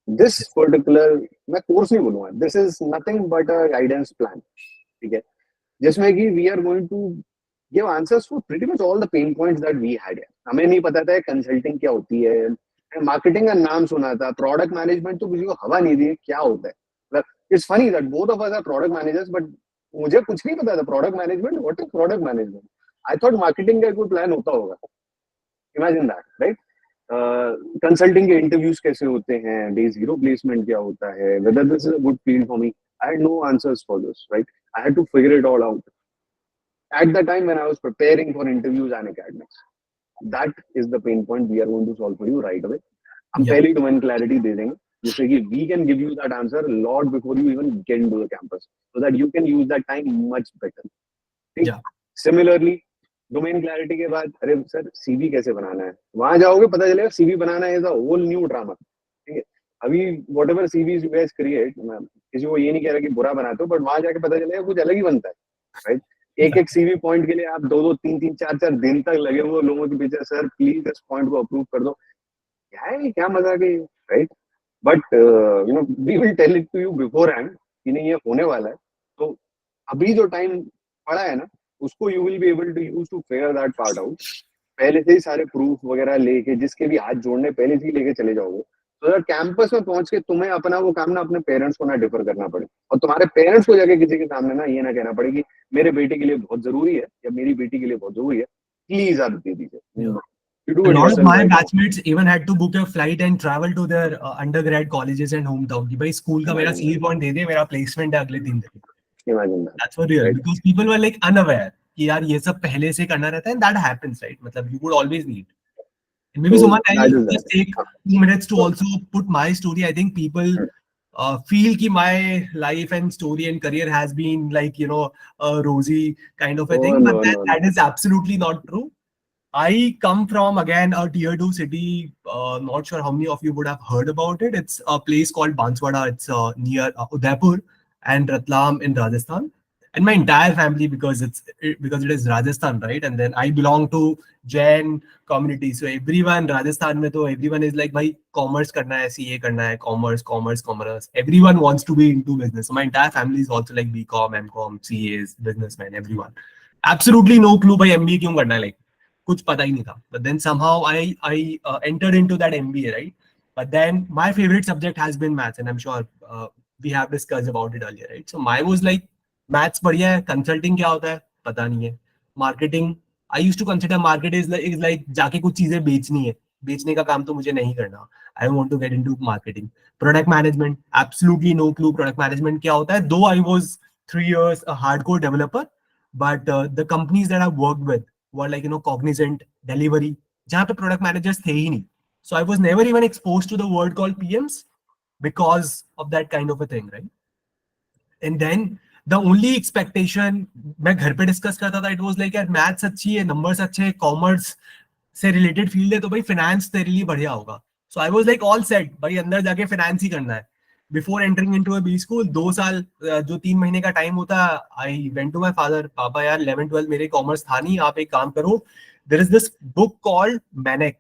This particular, मैं course नहीं बोलूँगा. This is nothing but a guidance plan. ठीक है, जिसमें कि we are going to give answers for pretty much all the pain points that we had. हमें नहीं पता था consulting क्या होती है, marketing का नाम सुना था, product management तो किसी को हवा नहीं दी क्या होता है. It's funny that both of us are product managers, but मुझे कुछ नहीं पता था product management. What is product management? I thought marketing का कोई plan होता होगा. Imagine that, right? Consulting के interviews कैसे होते हैं, day zero placement क्या होता है, whether this is a good field for me. I had no answers for this, right? I had to figure it all out. at the time when I was preparing for interviews and academics. That is the pain point we are going to solve for you right away. हम Yeah. पहले domain clarity दे देंगे जिससे कि we can give you that answer a lot before you even get into the campus, so that you can use that time much better. ठीक? Yeah. Similarly, domain clarity के बाद अरे sir CV कैसे बनाना है, वहां जाओगे पता चलेगा CV banana is a whole new drama. ठीक है, अभी whatever CVs you guys create, मैं किसी को ये नहीं कह रहा कि बुरा बनाते हो, but वहां जाके पता चलेगा कुछ अलग ही बनता है, right? एक सीवी पॉइंट के लिए आप 2-2, 3-3, 4-4 दिन तक लगे हुए लोगों के पीछे, सर प्लीज इस पॉइंट को अप्रूव कर दो, क्या है, क्या मजाक है, right? But you know we will tell it to you beforehand कि नहीं ये होने वाला है. तो अभी जो टाइम पड़ा है ना, उसको you will be able to use to figure that part out. पहले से ही सारे प्रूफ वगैरह लेके, जिसके भी हाथ जोड़ने पहले से ही लेके चले जाओगे, तो दैट कैंपस में पहुंच के तुम्हें अपना वो काम ना अपने पेरेंट्स को ना डिफर करना पड़े, और तुम्हारे पेरेंट्स को जाके किसी के सामने ना ये ना कहना पड़े कि मेरे बेटे के लिए बहुत जरूरी है या मेरी बेटी के लिए बहुत जरूरी है, प्लीज आप दे दीजिए. Yeah. You do A it lot of yourself my right now. batchmates even had to book a flight and travel to their undergrad colleges and hometown. कि भाई स्कूल का मेरा CV point दे दे, मेरा placement है अगले 3 दिन. Imagine that. That's for real, Right. because people were like unaware कि यार ये सब पहले से करना रहता है, and that happens, right? मतलब you would always need. And maybe So, Suman, that I'll is just that. take 2 minutes to also put my story. I think people feel कि my life and story and career has been like, you know, a rosy kind of a Oh, thing, but no, then no, that is absolutely not true. I come from, again, a tier 2 city. Not sure how many of you would have heard about it. It's a place called Banswara. It's near Udaipur and Ratlam in Rajasthan. And my entire family, because it is Rajasthan, right? And then I belong to Jain community. So everyone Rajasthan mein to everyone is like, bhai, commerce karna hai, CA karna hai, commerce. Everyone wants to be into business. So my entire family is also like BCom, MCom, CAs, businessmen, everyone. Absolutely no clue by MBA क्यों करना है, like कुछ पता ही नहीं था. But then somehow I entered into that MBA, right? But then my favorite subject has been maths, and I'm sure we have discussed about it earlier, right? So my was like, maths बढ़िया है, consulting क्या होता है पता नहीं है, marketing, I used to consider market is like जाके कुछ चीजें बेचनी है, बेचने का काम तो मुझे नहीं करना. I want to get into marketing. Product management, absolutely no clue product management क्या होता है, though I was 3 years a hardcore developer, but the companies that I worked with were like, you know, Cognizant, Delivery, जहाँ पे product managers थे ही नहीं. So I was never even exposed to the word called PMs because of that kind of a thing, right? And then the only expectation मैं घर पे discuss करता था, it was like यार maths अच्छी है, numbers अच्छे हैं, commerce से related field है, तो भाई finance तेरे लिए बढ़िया होगा. So I was like all set, भाई अंदर जाके finance ही करना है. Before entering into a Bschool, 2 साल जो 3 महीने का टाइम होता, I went to my father, पापा यार 11-12 मेरे कॉमर्स था नहीं, आप एक काम करो, there is this book called Manic.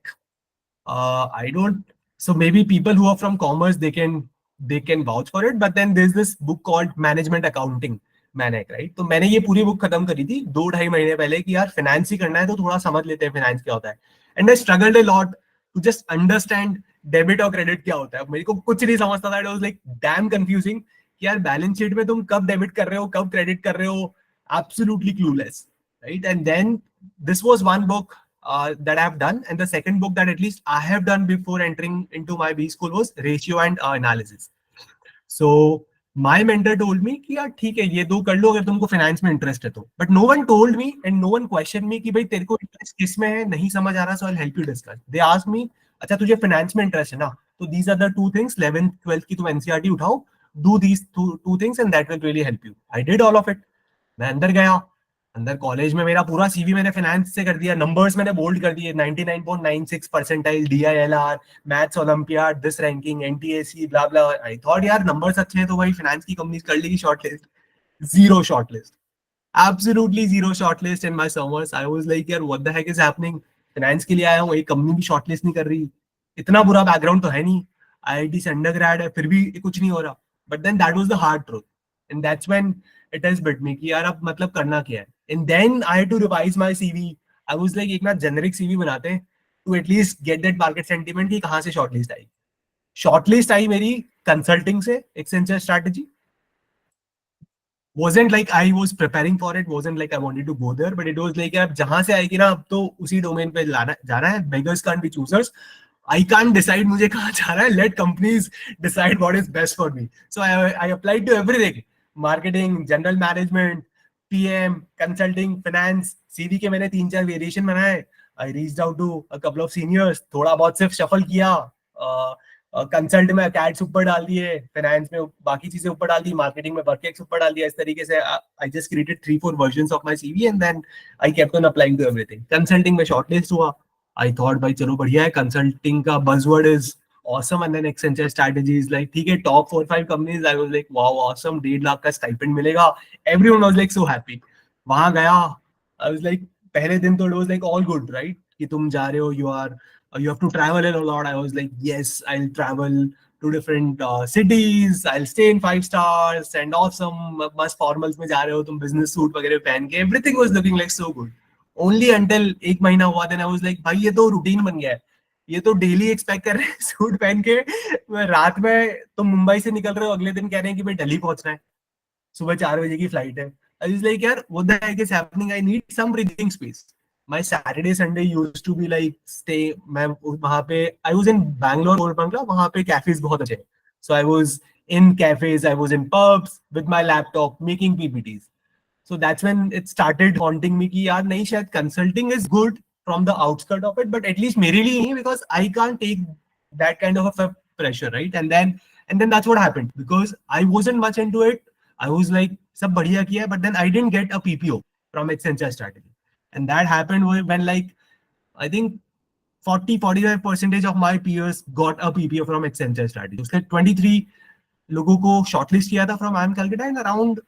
I don't, so maybe people who are from commerce, they can vouch for it, but then there's this book called Management Accounting, Manic, right? तो मैंने ये पूरी बुक खत्म करी थी 2-2.5 महीने पहले कि यार फाइनेंस ही करना है तो थोड़ा समझ लेते हैं फाइनेंस क्या होता है. And I struggled a lot to just understand debit और क्रेडिट क्या होता है. मेरे को कुछ नहीं समझता था. It was like damn confusing कि यार बैलेंस शीट में तुम कब डेबिट कर रहे हो, कब क्रेडिट कर रहे हो, absolutely clueless, right? And then this was one book that I've done, and the second book that at least I have done before entering into my Bschool was ratio and analysis. So my mentor told me कि यार ठीक है ये दो कर लो अगर तुमको finance में इंटरेस्ट है तो. But no one told me and no one question me कि भाई तेरे को इंटरेस्ट किस में है, नहीं समझ आ रहा, so I will help you discuss. They asked me, अच्छा तुझे फाइनेंस में इंटरेस्ट है ना, तो these are the 2 things, 11th 12th की तुम एनसीईआरटी उठाओ, do these 2 things and that will really help you. I did all of it. मैं अंदर गया, अंदर कॉलेज में मेरा पूरा सीवी मैंने फाइनेंस से कर दिया, नंबर्स मैंने बोल्ड कर दिए, 99.96 percentile, DILR, maths olympiad, this ranking, NTSE, blah blah. I thought यार नंबर्स अच्छे हैं तो भाई फाइनेंस की कंपनीज कर लेगी shortlist. Zero shortlist, absolutely zero shortlist in my summers. I was like यार what the heck is happening, finance के लिए आया हूं, एक कंपनी भी शॉर्टलिस्ट नहीं कर रही, इतना बुरा बैकग्राउंड तो है नहीं, आईआईटी से अंडरग्रेड है, फिर भी कुछ नहीं हो रहा. But then that was the hard truth, and that's when it has bit me कि यार अब मतलब करना क्या है. And then I had to revise my CV. I was like एक ना generic CV बनाते हैं to at least get that market sentiment कि कहाँ से shortlist आई. Shortlist आई मेरी consulting से, Accenture strategy. Wasn't like I was preparing for it. Wasn't like I wanted to go there. But it was like अब जहाँ से आएगी ना अब तो उसी domain पे जाना है. Beggars can't be choosers. I can't decide मुझे कहाँ जाना है. Let companies decide what is best for me. So I applied to everything. Marketing, general management, PM, consulting, finance, CV के मैंने 3-4 वेरिएशन बनाए. I reached out to a couple of seniors, थोड़ा बहुत सिर्फ shuffle किया. कंसल्ट में cats ऊपर डाल दिए, फाइनेंस में बाकी चीजें ऊपर डाल दी, मार्केटिंग में वर्कएक्स ऊपर डाल दिया. इस तरीके से I just created 3-4 versions of my CV and then I kept on applying to everything. Consulting में शॉर्टलिस्ट हुआ. आई थॉट भाई चलो बढ़िया है, कंसल्टिंग का buzzword is awesome, and then Accenture strategies like ठीक है, top 4-5 companies. I was like wow, awesome, 1.5 lakh का stipend मिलेगा. Everyone was like so happy. वहां गया, I was like पहले दिन तो it was like all good, right? कि तुम जा रहे हो, you have to travel a lot. I was like yes, I'll travel to different cities, I'll stay in 5 stars and awesome. मस्त formals में जा रहे हो तुम, business suit वगैरह पहन के, everything was looking like so good. Only until 1 महीना हुआ, then I was like भाई ये तो रूटीन बन गया है, ये तो डेली एक्सपेक्ट कर रहे हैं सूट पहन के. रात में तुम मुंबई से निकल रहे हो, अगले दिन कह रहे हैं कि भाई दिल्ली पहुंचना है, सुबह 4 बजे की फ्लाइट है. आई वाज लाइक यार what the heck is happening, I need some breathing space. My Saturday Sunday used to be like stay. मैं वहां पे, आई वाज इन बैंगलोर, बंगला, वहां पे कैफेज बहुत अच्छे. So I was in cafes, I was in pubs with my laptop making PPTs. So that's when it started haunting me कि यार नहीं, शायद consulting is good from the outskirt of it, but at least मेरे लिए नहीं, because I can't take that kind of a pressure, right? And then that's what happened, because I wasn't much into it. I was like सब बढ़िया किया, but then I didn't get a PPO from Accenture strategy, and that happened when like I think 40-45% of my peers got a PPO from Accenture strategy. उसके 23 लोगों को shortlist किया था from IIM Calcutta, and around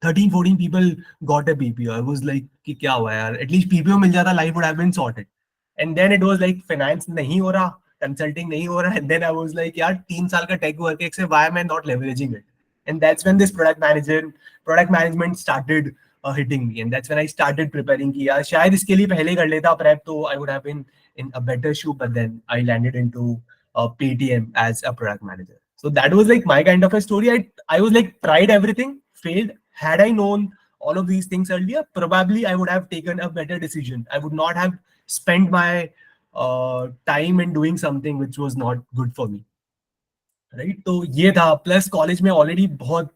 13-14 people got a PPO. I was like कि क्या हुआ यार, at least PPO मिल जाता, life would have been sorted. And then it was like finance नहीं हो रहा, consulting नहीं हो रहा, and then I was like यार 3 साल का tech work से why am I not leveraging it? And that's when this product management started hitting me, and that's when I started preparing कि यार शायद इसके लिए पहले कर लेता prep तो I would have been in a better shoe, but then I landed into PTM as a product manager. So that was like my kind of a story. I was like tried everything, failed. Had I known all of these things earlier, probably I would have taken a better decision. I would not have spent my time in doing something which was not good for me. Right? तो ये था. Plus college में already बहुत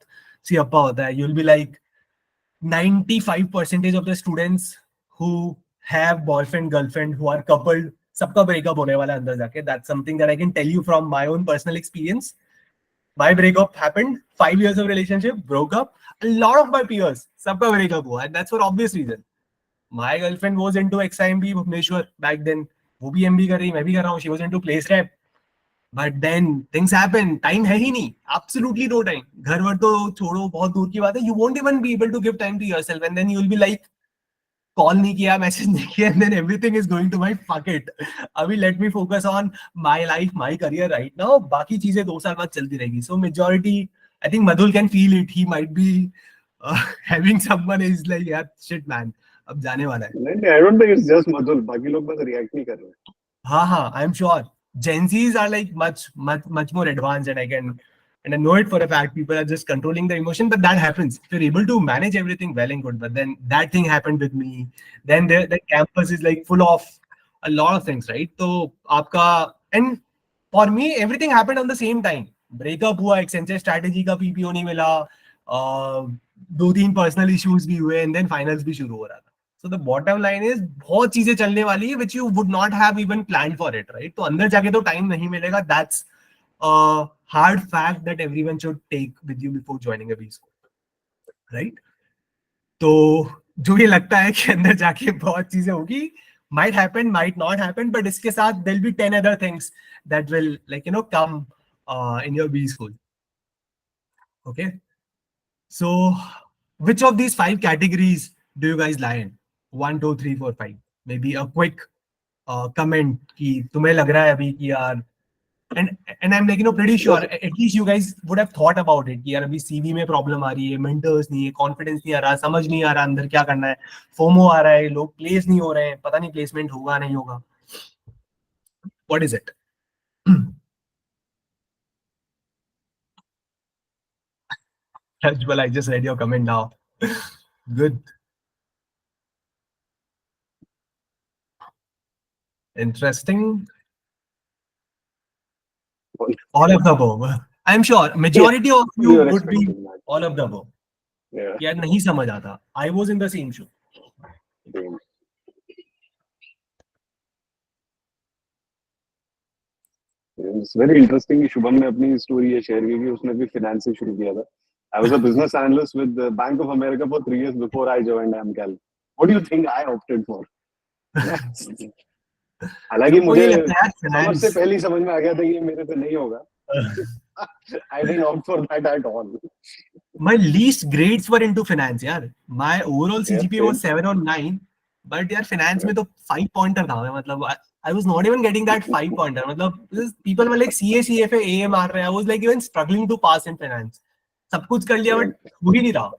सियापा होता है. You'll be like 95% of the students who have boyfriend, girlfriend, who are coupled, सबका breakup होने वाला है अंदर जाके. That's something that I can tell you from my own personal experience. My breakup happened, 5 years of relationship, broke up. A lot of my peers, सबका breakup हुआ, and that's for obvious reason. My girlfriend was into XIMB Bhubaneswar back then. वो भी MB कर रही, मैं भी कर रहा हूँ. She was into place rep. But then things happen. Time है ही नहीं. Absolutely no time. घर वर तो छोड़ो, बहुत दूर की बात है. You won't even be able to give time to yourself, and then you'll be like, call नहीं किया, मैसेज नहीं किया, and then everything is going to my fuck it. अभी let me focus on my life, my career right now. बाकी चीजें 2 साल बाद चलती रहेगी. So majority, I think Madhul can feel it. He might be having someone is like यार shit man, अब जाने वाला है. नहीं, I don't think it's just Madhul. बाकी लोग बस react नहीं कर रहे. हाँ, I'm sure. Gen Zs are like much more advanced, and I know it for a fact. People are just controlling the emotion, but that happens. If you're able to manage everything well and good, but then that thing happened with me. Then the campus is like full of a lot of things, right? So आपका, and for me everything happened on the same time. Breakup हुआ, Accenture strategy का PPO नहीं मिला, 2-3 personal issues भी हुए, and then finals भी शुरू हो रहा था. So the bottom line is बहुत चीजें चलने वाली है which you would not have even planned for it, right? तो अंदर जाके तो time नहीं मिलेगा. That's a hard fact that everyone should take with you before joining a Bschool, right? तो जो ये लगता है कि अंदर जाके बहुत चीजें होगी, might happen, might not happen, but इसके साथ there'll be 10 other things that will like come in your Bschool. Okay, so which of these 5 categories do you guys lie in? 1, 2, 3, 4, 5. Maybe a quick comment कि तुम्हें लग रहा है अभी कि यार, and I'm like pretty sure at least you guys would have thought about it कि यार अभी CV में प्रॉब्लम आ रही है, मेंटर्स नहीं है, कॉन्फिडेंस नहीं आ रहा, समझ नहीं आ रहा अंदर क्या करना है, फोमो आ रहा है, लोग प्लेस नहीं हो रहे हैं, पता नहीं प्लेसमेंट होगा नहीं होगा. What is it? Well, I just read your comment now. Good. Interesting. All of the above. I'm sure majority of you would be all of the above. Yeah. कि यार नहीं समझ आता. I was in the same shoe. Damn. It's very interesting कि शुभम ने अपनी story ये share की कि उसने भी फाइनेंस से शुरू किया था. I was a business analyst with the Bank of America for 3 years before I joined AMCAL. What do you think I opted for? हालांकि सबको मुझे ये लगता है यार समझ से finance. पहले ही समझ में आ गया था कि ये मेरे से नहीं होगा. I didn't opt for that at all. My least grades were into finance, यार. My overall CGPA Yeah, was 7 or 9, but यार finance में तो 5 pointer था मैं, मतलब I was not even getting that 5 pointer. मतलब people were like CA, CFA, AA मार रहे हैं. I was like even struggling to pass in finance. सब कुछ कर लिया but हो ही नहीं रहा.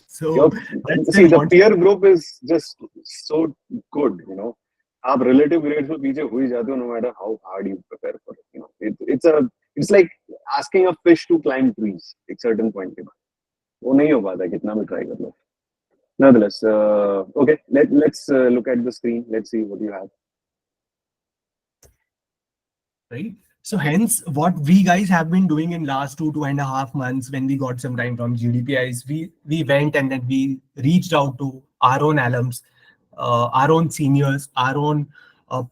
So Your, that's see, when the peer group is just so good, you know. आप relative grades में पीछे हो ही जाते हो, no matter how hard you prepare for it. You know, it's like asking a fish to climb trees. एक certain point के बाद, वो नहीं हो पाता कितना भी try कर लो. Nonetheless, okay, let's look at the screen. Let's see what you have. right? So hence what we guys have been doing in last 2.5 months when we got some time from GDPI is we went and then we reached out to our own alums, our own seniors, our own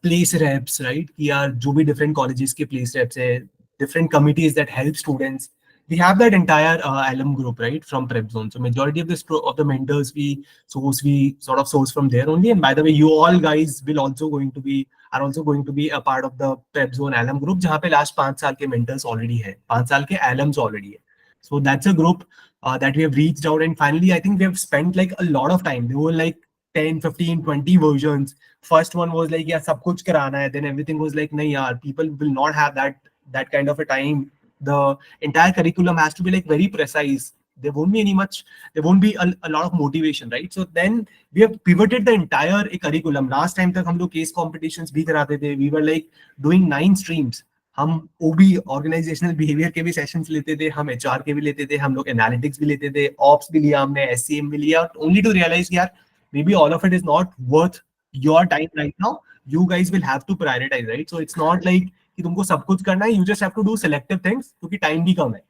place reps, right? कि यार जो भी different colleges के place reps है, different committees that help students. We have that entire alum group, right, from Prepzone. So majority of the mentors we sort of source from there only. And by the way, you all guys will also going to be are also going to be a part of the Prepzone alum group, जहाँ पे last 5 साल के mentors already है, 5 साल के alums already है. So that's a group that we have reached out, and finally I think we have spent like a lot of time. They were like 10, 15, 20 versions. First one was like, yeah, सब कुछ कराना है. Then everything was like, नहीं यार, people will not have that kind of a time. The entire curriculum has to be like very precise. There won't be there won't be a lot of motivation, right? So then we have pivoted the entire curriculum. Last time तक हम लोग case competitions भी कराते थे. We were like doing 9 streams. हम OB organizational behavior के भी sessions लेते थे, हम HR के भी लेते थे, हम लोग analytics भी लेते थे, ops भी लिया हमने, SCM भी लिया, only to realize यार maybe all of it is not worth your time right now. You guys will have to prioritize, right? So it's not like कि तुमको सब कुछ करना है, you just have to do selective things क्योंकि time भी कम है,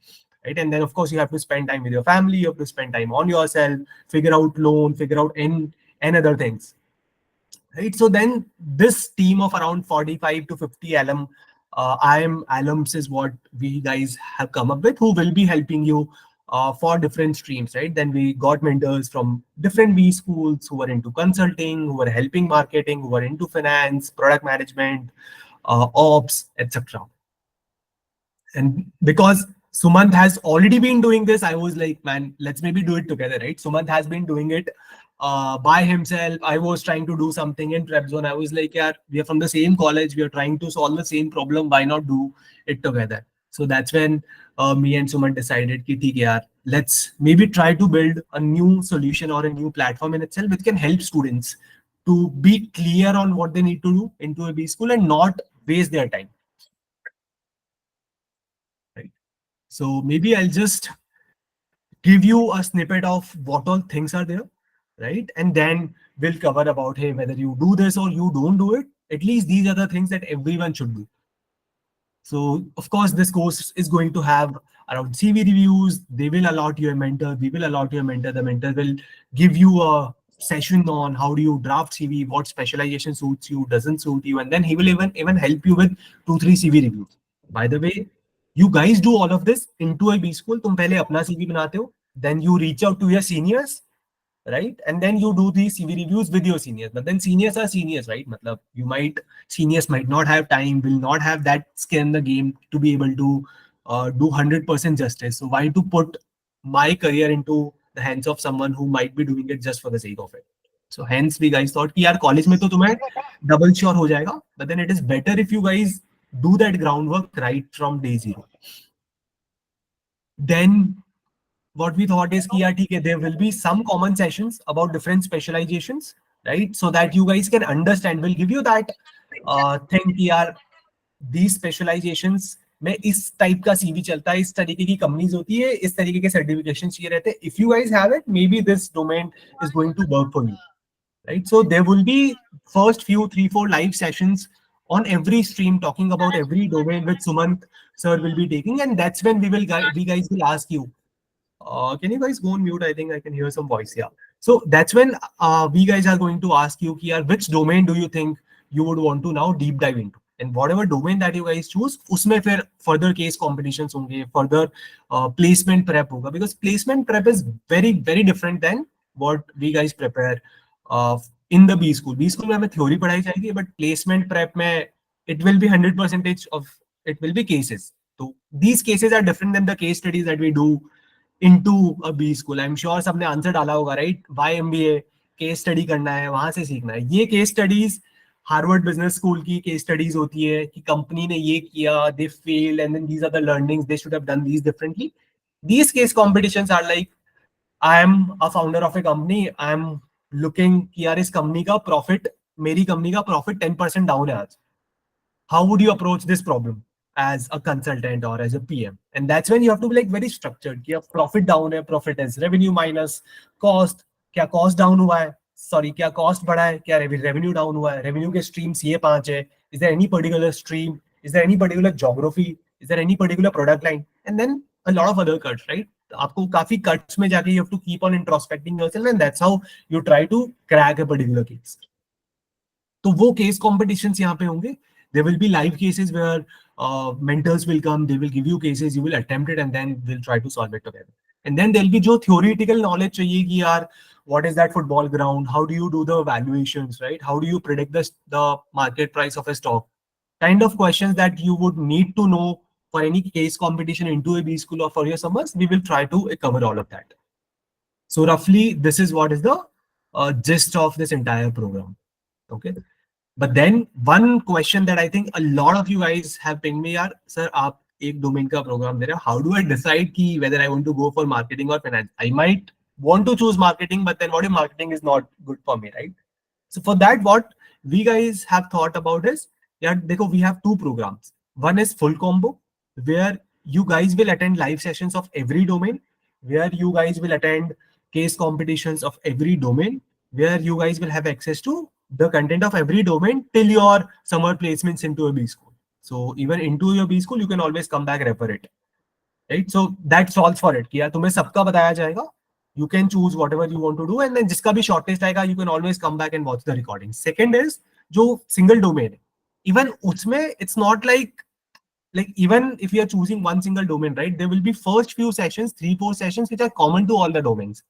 right? And then of course you have to spend time with your family, you have to spend time on yourself, figure out loan, figure out n other things, right? So then this team of around 45 to 50 IM alums is what we guys have come up with, who will be helping you for different streams, right? Then we got mentors from different B schools who are into consulting, who are helping marketing, who are into finance, product management, ops, etc. And because Sumant has already been doing this, I was like, man, let's maybe do it together, right? Sumant has been doing it by himself. I was trying to do something in Prepzone. I was like, yeah, we are from the same college. We are trying to solve the same problem. Why not do it together? So that's when me and Sumant decided, कि ठीक है यार, let's maybe try to build a new solution or a new platform in itself which can help students to be clear on what they need to do into a B school and not waste their time. So maybe I'll just give you a snippet of what all things are there, right? And then we'll cover about, hey, whether you do this or you don't do it, at least these are the things that everyone should do. So of course, this course is going to have around CV reviews. They will allot you a mentor. We will allot you a mentor. The mentor will give you a session on how do you draft CV, what specialization suits you, doesn't suit you, and then he will even help you with 2-3 CV reviews. By the way, you guys do all of this into a B school. तुम पहले अपना CV बनाते हो, then you reach out to your seniors, right? And then you do these CV reviews with your seniors. But then seniors are seniors, right? Matlab, seniors might not have time, will not have that skin in the game to be able to do 100% justice. So why to put my career into the hands of someone who might be doing it just for the sake of it? So hence we guys thought कि यार college में तो तुम्हें double sure हो जाएगा, but then it is better if you guys do that groundwork right from day zero. Then what we thought is कि यार ठीक है, there will be some common sessions about different specializations, right? So that you guys can understand, will give you that thing कि यार these specializations में इस type का CV चलता है, इस तरीके की कंपनीज होती है, इस तरीके के सर्टिफिकेशन चाहिए रहते हैं. If you guys have it, maybe this domain is going to work for you, right? So there will be first few 3-4 live sessions on every stream talking about every domain which Sumant sir will be taking, and that's when we guys will ask you Can you guys go on mute? I think I can hear some voice. Yeah. So that's when we guys are going to ask you, कि यार, which domain do you think you would want to now deep dive into? And whatever domain that you guys choose, उसमें फिर further case competitions होंगे, further placement prep होगा, because placement prep is very very different than what we guys prepare in the B school. B school में हमें theory पढ़ाई जाएगी, but placement prep में it will be 100% of it will be cases. So these cases are different than the case studies that we do into a B school. I'm sure सबने answer डाला होगा, right? Why MBA? Case study करना है, वहां से सीखना है. ये case studies Harvard business school की केस स्टडीज होती है कि कंपनी ने ये किया, they failed and then these are the learnings, they should have done these differently. These case competitions are like, I am a founder of a company, I am looking कि यार इस company का profit, मेरी company का profit 10% down है आज. How would you approach this problem as a consultant or as a PM? And that's when you have to be like very structured. कि अब profit down है, profit is revenue minus cost. क्या cost down हुआ है? Sorry, क्या cost बढ़ा है? क्या revenue down हुआ है? Revenue के streams ये 5 है. Is there any particular stream? Is there any particular geography? Is there any particular product line? And then a lot of other cuts, right? आपको काफी cuts में जाके you have to keep on introspecting yourself, and that's how you try to crack a particular case. तो वो case competitions यहाँ पे होंगे. There will be live cases where mentors will come, they will give you cases, you will attempt it, and then we'll try to solve it together. And then there'll be जो theoretical knowledge चाहिए कि यार, what is that football ground? How do you do the valuations, right? How do you predict the market price of a stock? Kind of questions that you would need to know for any case competition into a B school or for your summers. We will try to cover all of that. So roughly, this is what is the gist of this entire program. Okay. But then one question that I think a lot of you guys have pinged me, yaar, sir, आप एक domain का program दे रहे हो. How do I decide कि whether I want to go for marketing or finance? I might want to choose marketing, but then what if marketing is not good for me, right? So for that, what we guys have thought about is, yeah, देखो, we have two programs. One is full combo, where you guys will attend live sessions of every domain, where you guys will attend case competitions of every domain, where you guys will have access to the content of every domain till your summer placements into a B school. So even into your B school, you can always come back, refer it, right? So that solves for it. कि यार तुम्हें सबका बताया जाएगा. You can choose whatever you want to do, and then जिसका भी shortest आएगा, you can always come back and watch the recording. Second is जो single domain है. Even उसमें it's not like even if you are choosing one single domain, right? There will be first few sessions, 3-4 sessions which are common to all the domains.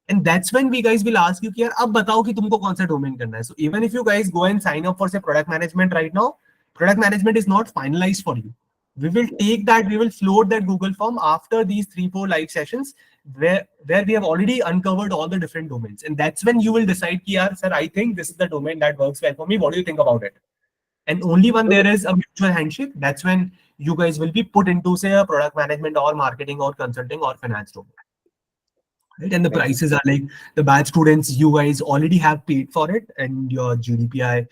And that's when we guys will ask you कि यार अब बताओ कि तुमको कौन सा domain करना है. So even if you guys go and sign up for say product management right now, product management is not finalized for you. We will take that, we will float that Google form after these 3-4 live sessions where we have already uncovered all the different domains. And that's when you will decide कि यार sir, I think this is the domain that works well for me. What do you think about it? And only when there is a mutual handshake, that's when you guys will be put into say a product management or marketing or consulting or finance domain. Right? And the prices are like the batch students, you guys already have paid for it and your GDPI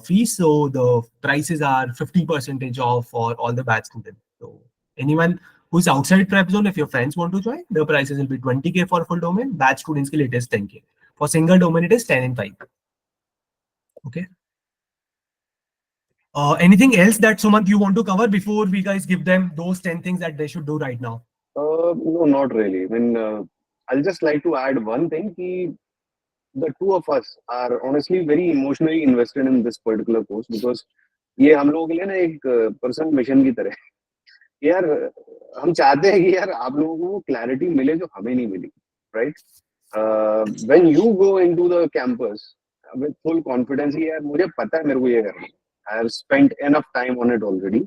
fees. So the prices are 50% off for all the batch students. So anyone who's outside Prepzone, if your friends want to join, the prices will be 20K for full domain. Batch students ke liye it is 10K. For single domain, it is 10 and 5. Okay. Anything else that Sumant you want to cover before we guys give them those 10 things that they should do right now? No, not really. I mean, I'll just like to add one thing. The two of us are honestly very emotionally invested in this particular course because ये हम लोगों के लिए ना एक personal mission की तरह है. यार हम चाहते हैं कि यार आप लोगों को वो क्लैरिटी मिले जो हमें नहीं मिली, right? When you go into the campus with full confidence, यार मुझे पता है मेरे को ये करना है. I have spent enough time on it already.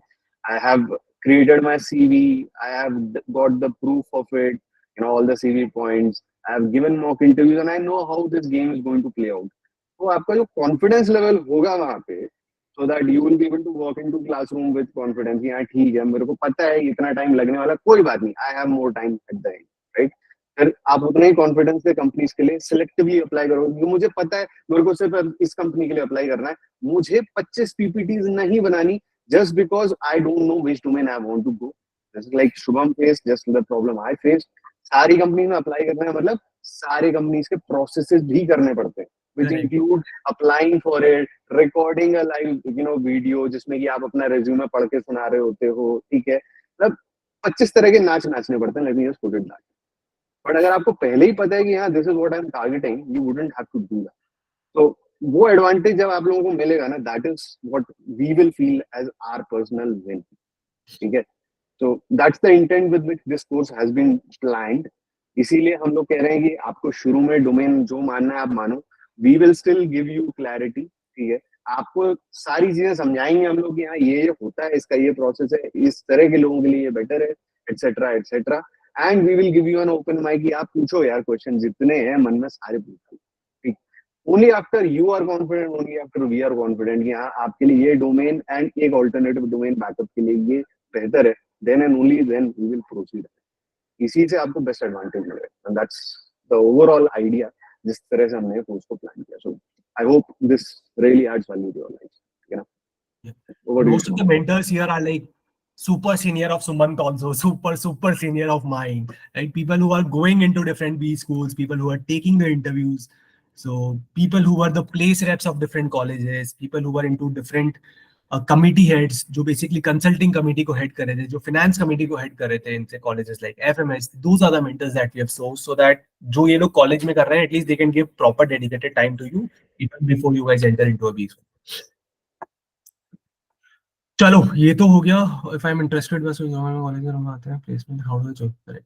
I have created my CV. I have got the proof of it. You know, all the CV points. I have given mock interviews, and I know how this game is going to play out. So, आपका जो confidence level होगा वहाँ पे, so that you will be able to walk into classroom with confidence. यार ठीक है, मेरे को पता है इतना time लगने वाला, कोई बात नहीं. I have more time at the end, right? फिर आप उतने ही कॉन्फिडेंस से कंपनीज के लिए सिलेक्टिवली अप्लाई करो. मुझे पता है मेरे को सिर्फ इस कंपनी के लिए अप्लाई करना है. मुझे 25 पीपीटीज नहीं बनानी just because I don't know which domain I want to go. Just like Shubham faced, just the problem I faced. सारी कंपनी में अप्लाई करना है मतलब सारे कंपनीज के प्रोसेसेस भी करने पड़ते हैं, which include applying for it, recording a live video जिसमें कि आप अपना रेज्यूमे पढ़ के सुना रहे होते हो, ठीक है? मतलब 25 तरह के नाचने पड़ते हैं. Let me just put it that. But अगर आपको पहले ही पता है कि हाँ this is what I am targeting, you wouldn't have to do that. तो वो एडवांटेज जब आप लोगों को मिलेगा ना, that is what we will feel as our personal win. ठीक है. तो that's the intent with which this course has been planned. इसीलिए हम लोग कह रहे हैं कि आपको शुरू में डोमेन जो मानना है आप मानो. We will still give you clarity. ठीक है. आपको सारी चीजें समझाएंगे हम लोग कि हाँ ये होता है, इसका ये प्रोसेस है, इस तरह के लोगों के लिए ये बेटर है, etcetera etcetera. And we will give you an open mic कि आप पूछो यार, क्वेश्चन जितने हैं मन में सारे पूछो. ठीक. Only after you are confident, only after we are confident कि हाँ आपके लिए ये डोमेन एंड एक ऑल्टरनेटिव डोमेन बैकअप के लिए ये बेहतर है, then and only then we will proceed. इसी से आपको बेस्ट एडवांटेज मिलेगा. And that's the overall idea जिस तरह से हमने कोर्स को प्लान किया. So I hope this really adds value to your life. You know, over to you, Most of the Shubham. mentors here are like super senior of Sumant also, super senior of mine, right? People who are going into different B schools, people who are taking the interviews. So people who are the place reps of different colleges, people who are into different committee heads, जो basically consulting committee को head कर रहे थे, जो finance committee को head कर रहे थे इनसे colleges like FMS. Those are the mentors that we have sourced so that जो ये लोग college में कर रहे हैं, at least they can give proper dedicated time to you even before you guys enter into a B school. चलो ये तो हो गया. If I'm interested बस कॉलेज में आते हैं प्लेसमेंट हाउ डू चेक करें.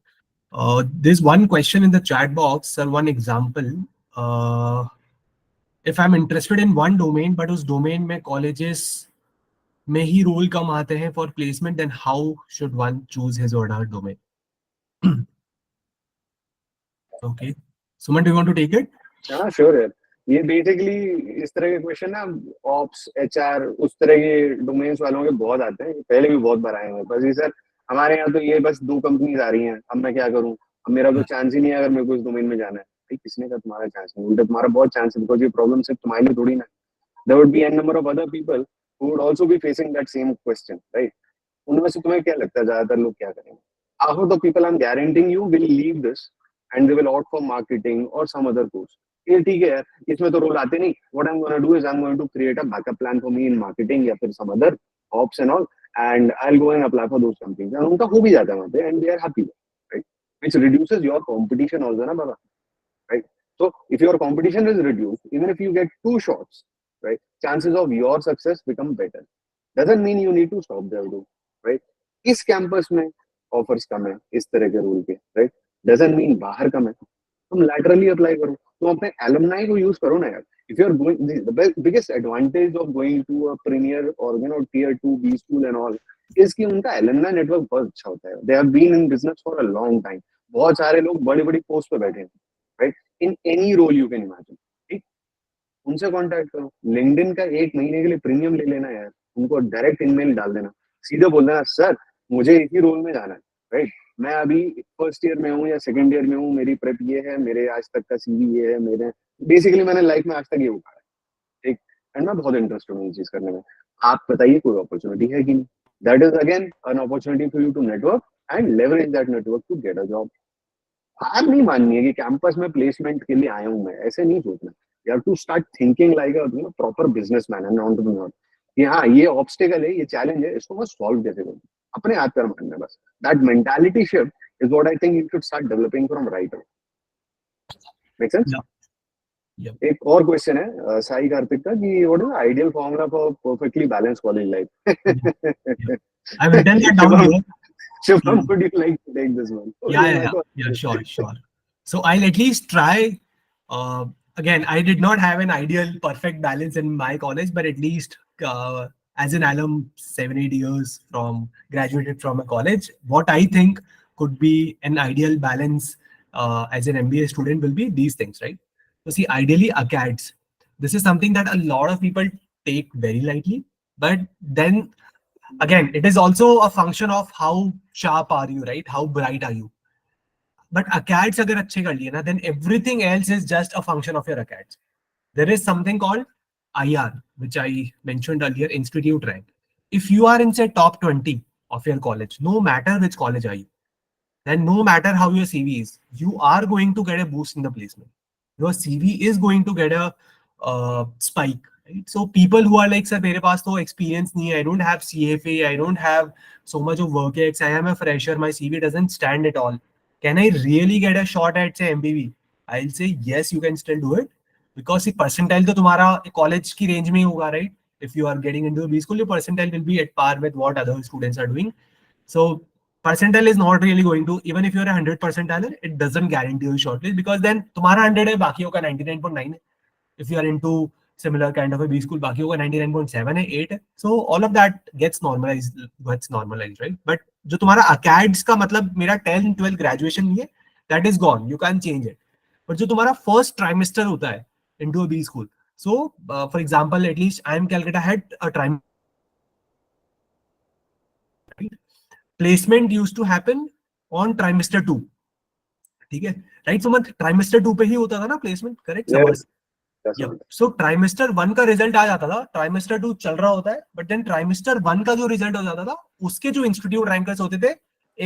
There's one question in the chat box, sir. One example. If I'm interested in one domain but उस domain में colleges में ही रोल कम आते हैं for placement, then how should one choose his or her domain? Okay. Suman, do you want to take it? हाँ sure है. ये basically इस तरह के क्वेश्चन ना ऑप्स एचआर उस तरह के डोमेन्स वालों के बहुत आते हैं. पहले भी बहुत बार आए हैं बस. ये सर हमारे यहाँ तो ये बस 2 कंपनीज आ रही हैं, अब मैं क्या करूँ, अब मेरा तो चांस ही नहीं है अगर मेरे को इस डोमेन में जाना है. भाई किसने कहा तुम्हारा चांस नहीं, उल्टा तुम्हारा बहुत चांस है, बिकॉज ये प्रॉब्लम सिर्फ तुम्हारे लिए थोड़ी ना. There would be an number of other people who would also be facing that same question, right. उनमें से तुम्हें क्या लगता है ज्यादातर लोग क्या करेंगे? half of the people I'm guaranteeing you will leave this and they will opt for marketing or some other course. ये ठीक है यार, इसमें तो रोल आते नहीं. What I'm going to do is I'm going to create a backup plan for me in marketing या फिर some other ops and all, and I'll go and apply for those companies. And उनका हो भी जाता है वहाँ पे and they are happy, right? Which reduces your competition also ना बाबा, right? So if your competition is reduced, even if you get 2 shots, right, chances of your success become better. Doesn't mean you need to stop there though, right? इस campus में offers कम है इस तरह के rule के, right. Doesn't mean बाहर कम है. तुम लैटरली अप्लाई करो, तुम अपने एलुमनाई को यूज करो ना यार. If you are going, the biggest advantage of going to a premier और you know tier 2 B school and all is कि उनका एलुमनाई नेटवर्क बहुत अच्छा होता है. They have been in business for a long time. बहुत सारे लोग बड़ी बड़ी पोस्ट पे बैठे हैं, right, in any role you can imagine. ठीक. उनसे कॉन्टैक्ट करो. लिंक्डइन का 1 महीने के लिए प्रीमियम ले लेना यार. उनको डायरेक्ट ईमेल डाल देना, सीधे बोल देना सर मुझे इसी रोल में जाना है, राइट. मैं अभी फर्स्ट ईयर में हूँ या सेकंड ईयर में हूँ, मेरी प्रेप ये है, मेरे आज तक का सीवी ये है, मेरे बेसिकली मैंने लाइफ में आज तक ये उठाया, ठीक. एंड मैं बहुत इंटरेस्टेड हूँ ये चीज करने में. आप बताइए कोई अपॉर्चुनिटी है कि नहीं. That is again an opportunity for you to network and leverage that network to get a job. हार नहीं माननी है कि कैंपस में प्लेसमेंट के लिए आया हूँ मैं, ऐसे नहीं सोचना. You have to start thinking like a proper businessman and entrepreneur कि हाँ ये ऑब्स्टिकल है, ये चैलेंज है, इसको मैं सॉल्व कैसे करूँ. अपने हाथ पर मानना बस. That mentality shift is what I think you should start developing from right away. Make sense? Yeah. एक और क्वेश्चन है साई कार्तिक का कि what is the ideal formula for perfectly balance college life. I've written that down here. Shubham, would you like to take this one? Yeah, sure. So I'll at least try. Again, I did not have an ideal perfect balance in my college, but at least as an alum, 7-8 years from graduated from a college, what I think could be an ideal balance as an MBA student will be these things, right? So see, ideally ACADS, this is something that a lot of people take very lightly, but then again, it is also a function of how sharp are you, right? How bright are you? But ACADS अगर अच्छे कर लिए ना, then everything else is just a function of your ACADS. There is something called IR, which I mentioned earlier, institute rank. If you are in say top 20 of your college, no matter which college are you, then no matter how your CV is, you are going to get a boost in the placement. Your CV is going to get a spike. Right? So people who are like, sir, मेरे पास तो experience नहीं है, I don't have CFA, I don't have so much of work ex, I am a fresher, my CV doesn't stand at all. can I really get a shot at say MBB? I'll say yes, you can still do it, because percentile तो तुम्हारा college की range में ही होगा, right? If you are getting into a B-School, your percentile will be at par with what other students are doing. So percentile is not really going to, even if you're a 100 percentiler, it doesn't guarantee you shortlist, because then तुम्हारा 100 है, बाकियों का 99.9 है. If you are into similar kind of a B-School, बाकियों का 99.7 है, 8 है. So all of that gets normalized, right? But जो तुम्हारा acads का मतलब मेरा 10th 12th graduation नहीं है, that is gone. You can't change it. But जो तुम्हारा first trimester होता है into a B-School. So for example, at least I am Calcutta had a trimester. Placement used to happen on trimester 2. ठीक है, right? So month trimester 2 पे ही होता था ना placement, correct? Yes. So trimester 1 का result आ जाता था, trimester 2 चल रहा होता है, but then trimester 1 का जो रिजल्ट हो जाता था, उसके जो इंस्टीट्यूट रैंकर्स होते थे,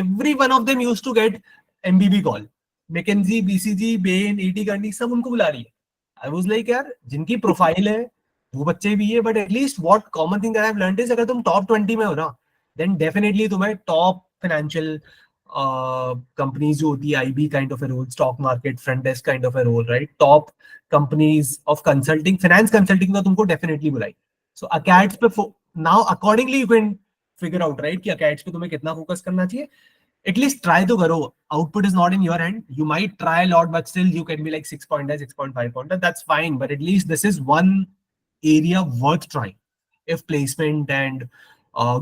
every one of them used to get MBB call. McKinsey, BCG, Bain, ET करनी, सब उनको बुला रही है. I was like यार, जिनकी प्रोफाइल है वो बच्चे भी है, but at least what common thing that I've learned is अगर तुम top 20 में हो ना, then definitely तुम्हें top financial companies जो होती है, IB kind of a role, stock market, front desk kind of a role, right? Top companies of consulting, finance consulting तो तुमको definitely बुलाई. So acads पे now accordingly you can figure out, right, कि acads पे तुम्हें कितना focus करना चाहिए. At least try to karo. Output is not in your hand. You might try a lot, but still you can be like 6 pointer, 6.5 pointer. That's fine. But at least this is one area worth trying. If placement and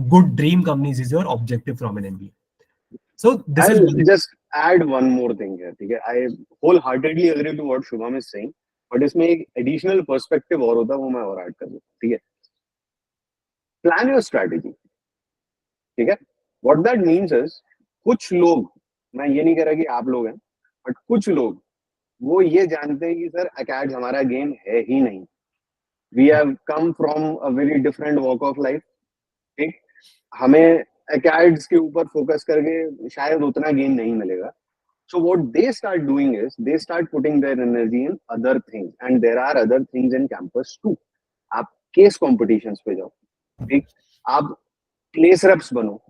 good dream companies is your objective from an MBA. So this I'll is just add one more thing here. Okay? I wholeheartedly agree to what Shubham is saying. But इसमें एक additional perspective और होता है, वो मैं और add कर दूँ. ठीक है? Plan your strategy. ठीक है? What that means is, कुछ लोग, मैं ये नहीं कह रहा कि आप लोग हैं, बट कुछ लोग वो ये जानते हैं कि सर अकेड हमारा गेम है ही नहीं. We have come from a very different walk of life. ठीक, हमें अकेड्स के ऊपर फोकस करके शायद उतना गेम नहीं मिलेगा. So what they start doing is they start putting their energy in other things, and there are other things in campus too. आप केस कॉम्पिटिशंस पे जाओ, ठीक, आप प्लेस रेप्स बनो,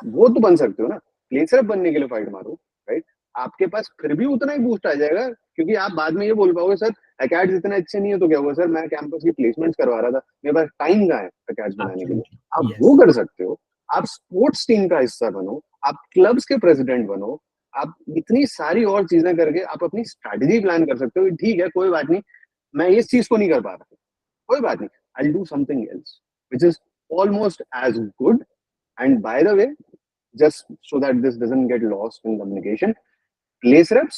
वो तो बन सकते हो ना. प्लेस रेप बनने के लिए फाइट मारो, राइट? आपके पास फिर भी उतना ही बूस्ट आ जाएगा, क्योंकि आप बाद में ये बोल पाओगे सर अकेड्स इतने अच्छे नहीं है तो क्या हुआ सर, मैं कैंपस की प्लेसमेंट्स करवा रहा था, मेरे पास टाइम कहाँ है अकेड्स बनाने के लिए. आप वो कर सकते हो. आप स्पोर्ट्स टीम का हिस्सा बनो, आप क्लब्स के प्रेसिडेंट बनो, आप इतनी सारी और चीजें करके आप अपनी स्ट्रैटेजी प्लान कर सकते हो. ठीक है, कोई बात नहीं, मैं इस चीज को नहीं कर पा रहा, कोई बात नहीं, I will do something else which is almost as good. And by the way, just so that this doesn't get lost in communication, place reps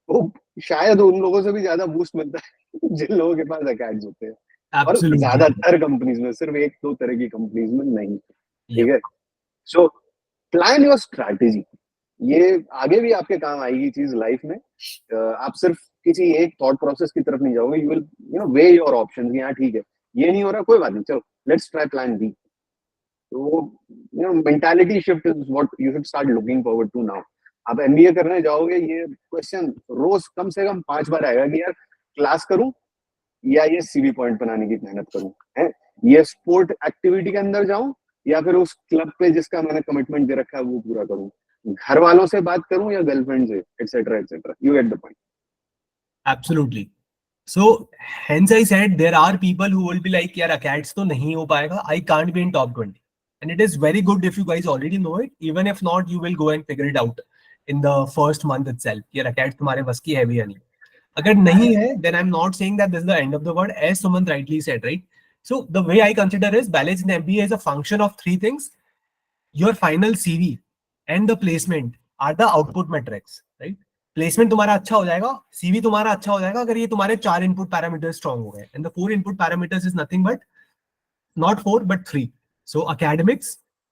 वो शायद उन लोगों से भी ज्यादा बूस्ट मिलता है जिन लोगों के पास अकेड्स होते हैं. और ज्यादातर कंपनीज में, सिर्फ एक दो तरह की कंपनीज में नहीं. ठीक है? So plan your strategy. ये आगे भी आपके काम आएगी चीज लाइफ में. आप सिर्फ किसी एक थॉट प्रोसेस की तरफ नहीं जाओगे. You will way your options. हाँ ठीक है, ये नहीं हो रहा, कोई बात नहीं, चलो लेट्स ट्राई प्लान बी. तो mentality shift is what you should start looking forward to now. आप एमबीए करने जाओगे, ये क्वेश्चन रोज कम से कम 5 बार आएगा कि यार क्लास करूं या ये सीवी पॉइंट बनाने की मेहनत करूं, है ये स्पोर्ट एक्टिविटी के अंदर जाऊं या फिर उस क्लब पे जिसका मैंने कमिटमेंट दे रखा है वो पूरा करूं, घर वालों से बात करूं या गर्लफ्रेंड से, etcetera etcetera. You get the point. Absolutely. So hence I said there are people who will be like यार acads तो नहीं हो पाएगा, I can't be in top 20. And it is very good if you guys already know it. Even if not, you will go and figure it out in the first month itself. यार acads तुम्हारे बस की है भी या नहीं. अगर नहीं है, then I'm not saying that this is the end of the world, as Suman rightly said, right? So the way I consider is balance in MBA is a function of 3 things. Your final CV and the placement are the output metrics, right? Placement तुम्हारा अच्छा हो जाएगा, CV तुम्हारा अच्छा हो जाएगा अगर ये तुम्हारे 4 इनपुट पैरामीटर्स स्ट्रांग हो गए. And the 4 input parameters is nothing but not 4 but 3. So academics,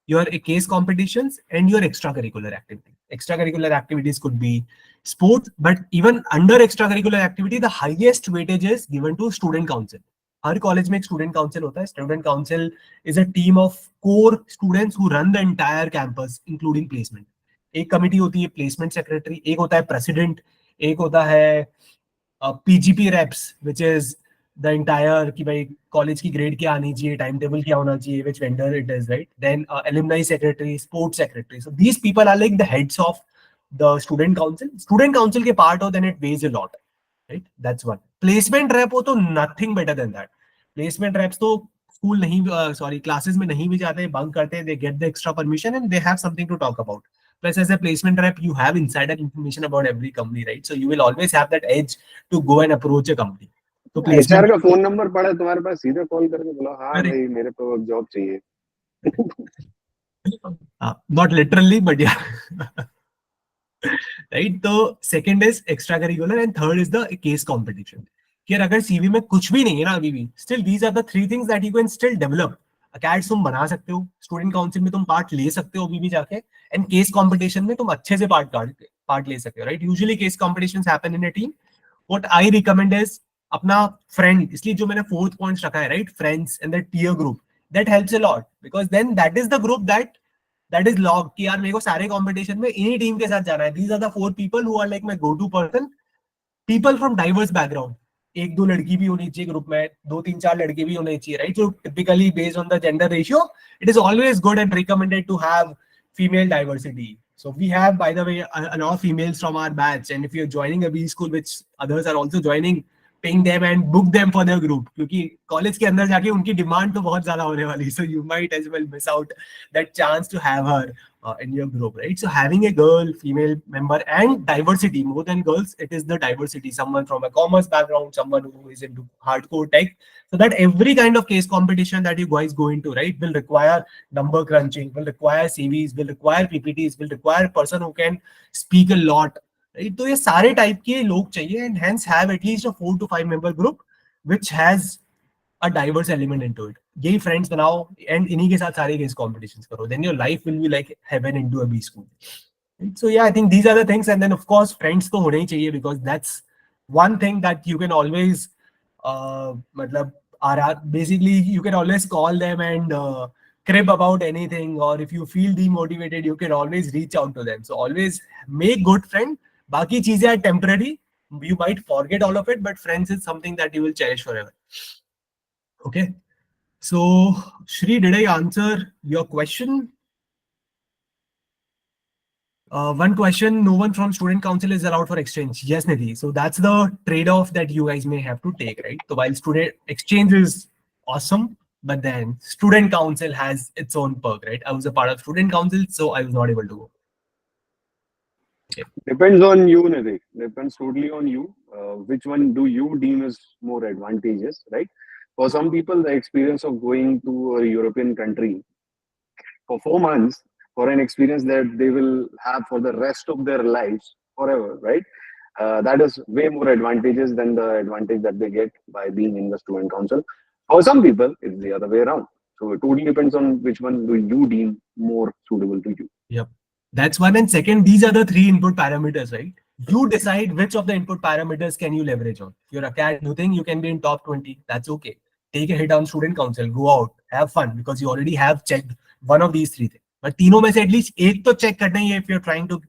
your case competitions, and your extracurricular activity. Extracurricular activities could be sports, but even under extracurricular activity, the highest weightage is given to student council. Her college में एक student council होता है. Student council is a team of core students who run the entire campus including placement. एक committee होती है placement secretary, एक होता है प्रेसिडेंट, एक होता है PGP reps which is the entire कि भाई कॉलेज की ग्रेड क्या आनी चाहिए, टाइम टेबल क्या होना चाहिए, which vendor it is, right. Then alumni secretary, sports secretary. So these people are like the heads of the student council के part हो, then it weighs a lot, right? That's one. Placement rep हो तो nothing better than that. Placement reps तो school नहीं, classes में नहीं भी जाते, bunk करते हैं, they get the extra permission and they have something to talk about. Plus, as a placement rep, you have insider information about every company, right? So you will always have that edge to go and approach a company. तो HR placement, का phone number पड़ा है तुम्हारे पास, सीधे call करके बोला हाँ अरे, भाई मेरे को जॉब चाहिए. not literally, but yeah. Right? तो second is extracurricular and third is the case competition. कि अगर CV में कुछ भी नहीं है ना अभी भी, still these are the three things that you can still develop. Academy तुम बना सकते हो, स्टूडेंट काउंसिल में तुम पार्ट ले सकते हो अभी भी जाके, एंड केस कंपटीशन में तुम अच्छे से पार्ट ले सकते हो, right? Usually case competitions happen in a team. What I recommend is अपना फ्रेंड, इसलिए जो मैंने फोर्थ पॉइंट रखा है, right, friends and the tier group, that helps a lot, because then that is the group that is लॉग कि यार मेरे को सारे कंपटीशन में इन्हीं टीम के साथ जाना है. These are the 4 people who are like my go to person. People from diverse background, एक दो लड़की भी होनी चाहिए ग्रुप में, 2-3-4 लड़के भी होने चाहिए, right? So typically based on the gender ratio, it is always good and recommended to have female diversity. So we have, by the way, a lot of females from our batch, and if you're joining a Bschool, which others are also joining, ping them and book them for their group, क्योंकि college के अंदर जाके उनकी demand तो बहुत ज्यादा होने वाली, so you might as well miss out that chance to have her in your group, right? So having a girl, female member, and diversity, more than girls, it is the diversity. Someone from a commerce background, someone who is into hardcore tech, so that every kind of case competition that you guys go into, right, will require number crunching, will require CVs, will require PPTs, will require a person who can speak a lot, right? तो ये सारे type के लोग चाहिए, and hence have at least a 4 to 5 member group which has a diverse element into it. यही friends बनाओ and इन्हीं के साथ सारे case competitions करो, then your life will be like heaven into a Bschool. Right? So yeah, I think these are the things, and then of course friends तो होने ही चाहिए, because that's one thing that you can always मतलब basically you can always call them and crib about anything, or if you feel demotivated you can always reach out to them. So always make good friend. बाकी चीजें are temporary, you might forget all of it, but friends is something that you will cherish forever. Okay, so Shri, did I answer your question? One question, no one from student council is allowed for exchange. Yes, Nidhi. So that's the trade-off that you guys may have to take, right? So while student exchange is awesome, but then student council has its own perk, right? I was a part of student council, so I was not able to go. Depends on you, Nidhi. Depends totally on you. Which one do you deem is more advantageous, right? For some people, the experience of going to a European country for 4 months, for an experience that they will have for the rest of their lives forever, right? That is way more advantageous than the advantage that they get by being in the student council. For some people, it's the other way around. So it totally depends on which one do you deem more suitable to you. Yep. That's one. And second, these are the 3 input parameters, right? You decide which of the input parameters can you leverage on. If you're a cat, you think you can be in top 20, that's okay. Take a hit on student council, go out, have fun, because you already have checked one of these 3 things. But तीनों में से at least एक तो check करना ही है if you're trying to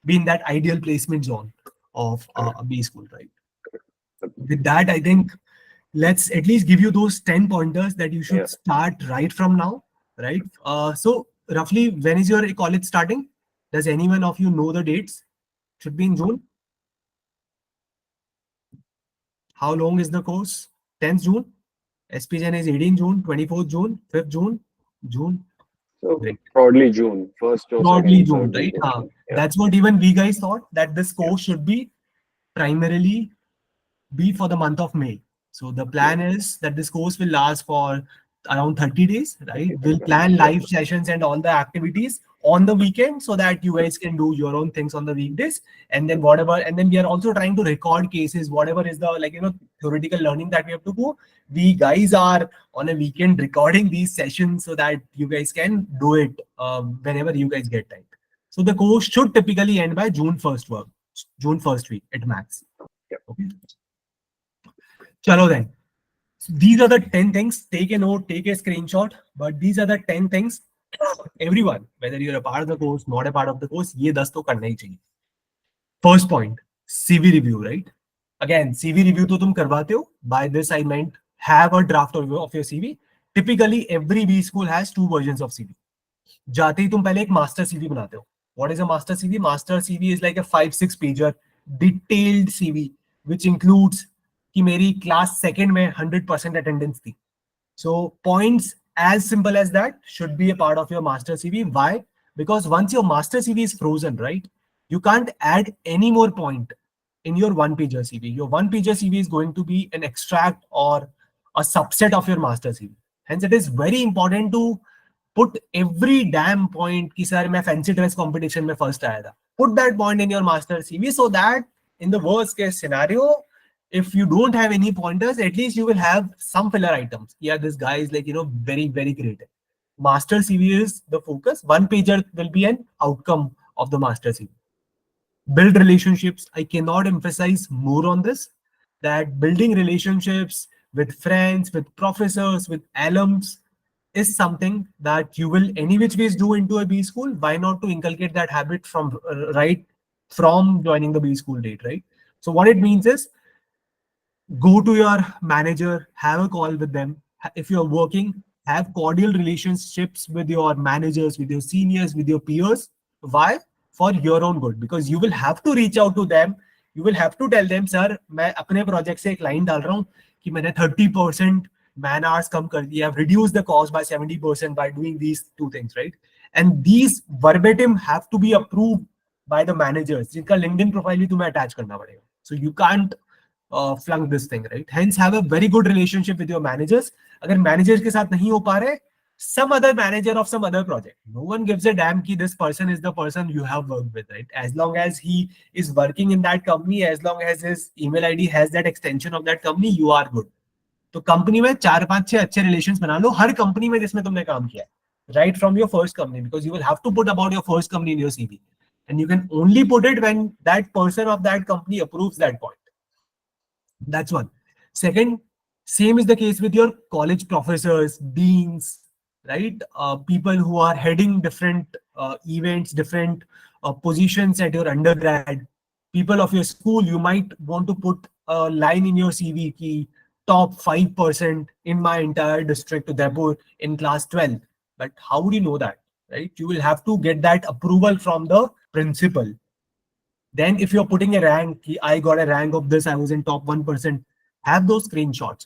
be in that ideal placement zone of a Bschool, right? With that, I think let's at least give you those 10 pointers that you should start right from now, right? So roughly, when is your college starting? Does anyone of you know the dates? Should be in June. How long is the course? 10th June. SPGN is 18 June, 24th June, 5th June, June. So Great. broadly June, first or Broadly second, June, third right? week of June. Yeah. That's what even we guys thought, that this course should be primarily be for the month of May. So the plan is that this course will last for around 30 days, right? We'll plan live sessions and all the activities on the weekend so that you guys can do your own things on the weekdays, and then whatever. And then we are also trying to record cases, whatever is the, like, theoretical learning that we have to do. We guys are on a weekend recording these sessions so that you guys can do it whenever you guys get time. So the course should typically end by June 1st week at max. Okay. Chalo then. So these are the 10 things. Take a note, take a screenshot. But these are the 10 things. Everyone, whether you're a part of the course, not a part of the course, ये 10 तो करना ही चाहिए. First point, CV review, right? Again, CV review तो तुम करवाते हो. By this I meant have a draft of your CV. Typically, every B school has 2 versions of CV. जाते ही तुम पहले एक master CV बनाते हो. What is a master CV? Master CV is like a 5-6 pager detailed CV which includes कि मेरी class second में 100% attendance थी. So points as simple as that should be a part of your master CV. Why? Because once your master CV is frozen, right? You can't add any more point in your one pager CV. Your one pager CV is going to be an extract or a subset of your master CV. Hence, it is very important to put every damn point कि sir मैं fancy dress competition में first आया था. Put that point in your master CV so that in the worst case scenario, if you don't have any pointers, at least you will have some filler items. Yeah, this guy is like, very, very creative. Master CV is the focus. One pager will be an outcome of the master CV. Build relationships. I cannot emphasize more on this, that building relationships with friends, with professors, with alums is something that you will any which ways do into a B school. Why not to inculcate that habit from right from joining the B school date, right? So what it means is, go to your manager, have a call with them. If you're working, have cordial relationships with your managers, with your seniors, with your peers. Why? For your own good, because you will have to reach out to them. You will have to tell them, sir, मैं अपने project से एक line डाल रहा हूँ कि मैंने 30% man hours कम कर दिया. I've reduced the cost by 70% by doing these two things, right? And these verbatim have to be approved by the managers, जिनका LinkedIn profile भी तुम्हें attach करना पड़ेगा. So you can't flunk this thing, right? Hence, have a very good relationship with your managers. अगर managers के साथ नहीं हो पा रहे, some other manager of some other project. No one gives a damn कि this person is the person you have worked with, right? As long as he is working in that company, as long as his email ID has that extension of that company, you are good. तो company में 4-5-6 अच्छे relations बना लो हर company में जिसमें तुमने काम किया है, right from your first company, because you will have to put about your first company in your CV, and you can only put it when that person of that company approves that point. That's one. Second, same is the case with your college professors, deans, right? People who are heading different events, different positions at your undergrad. People of your school, you might want to put a line in your CV key, top 5% in my entire district to Udaipur in class 12. But how would you know that, right? You will have to get that approval from the principal. Then if you're putting a rank, I got a rank of this, I was in top 1%, have those screenshots.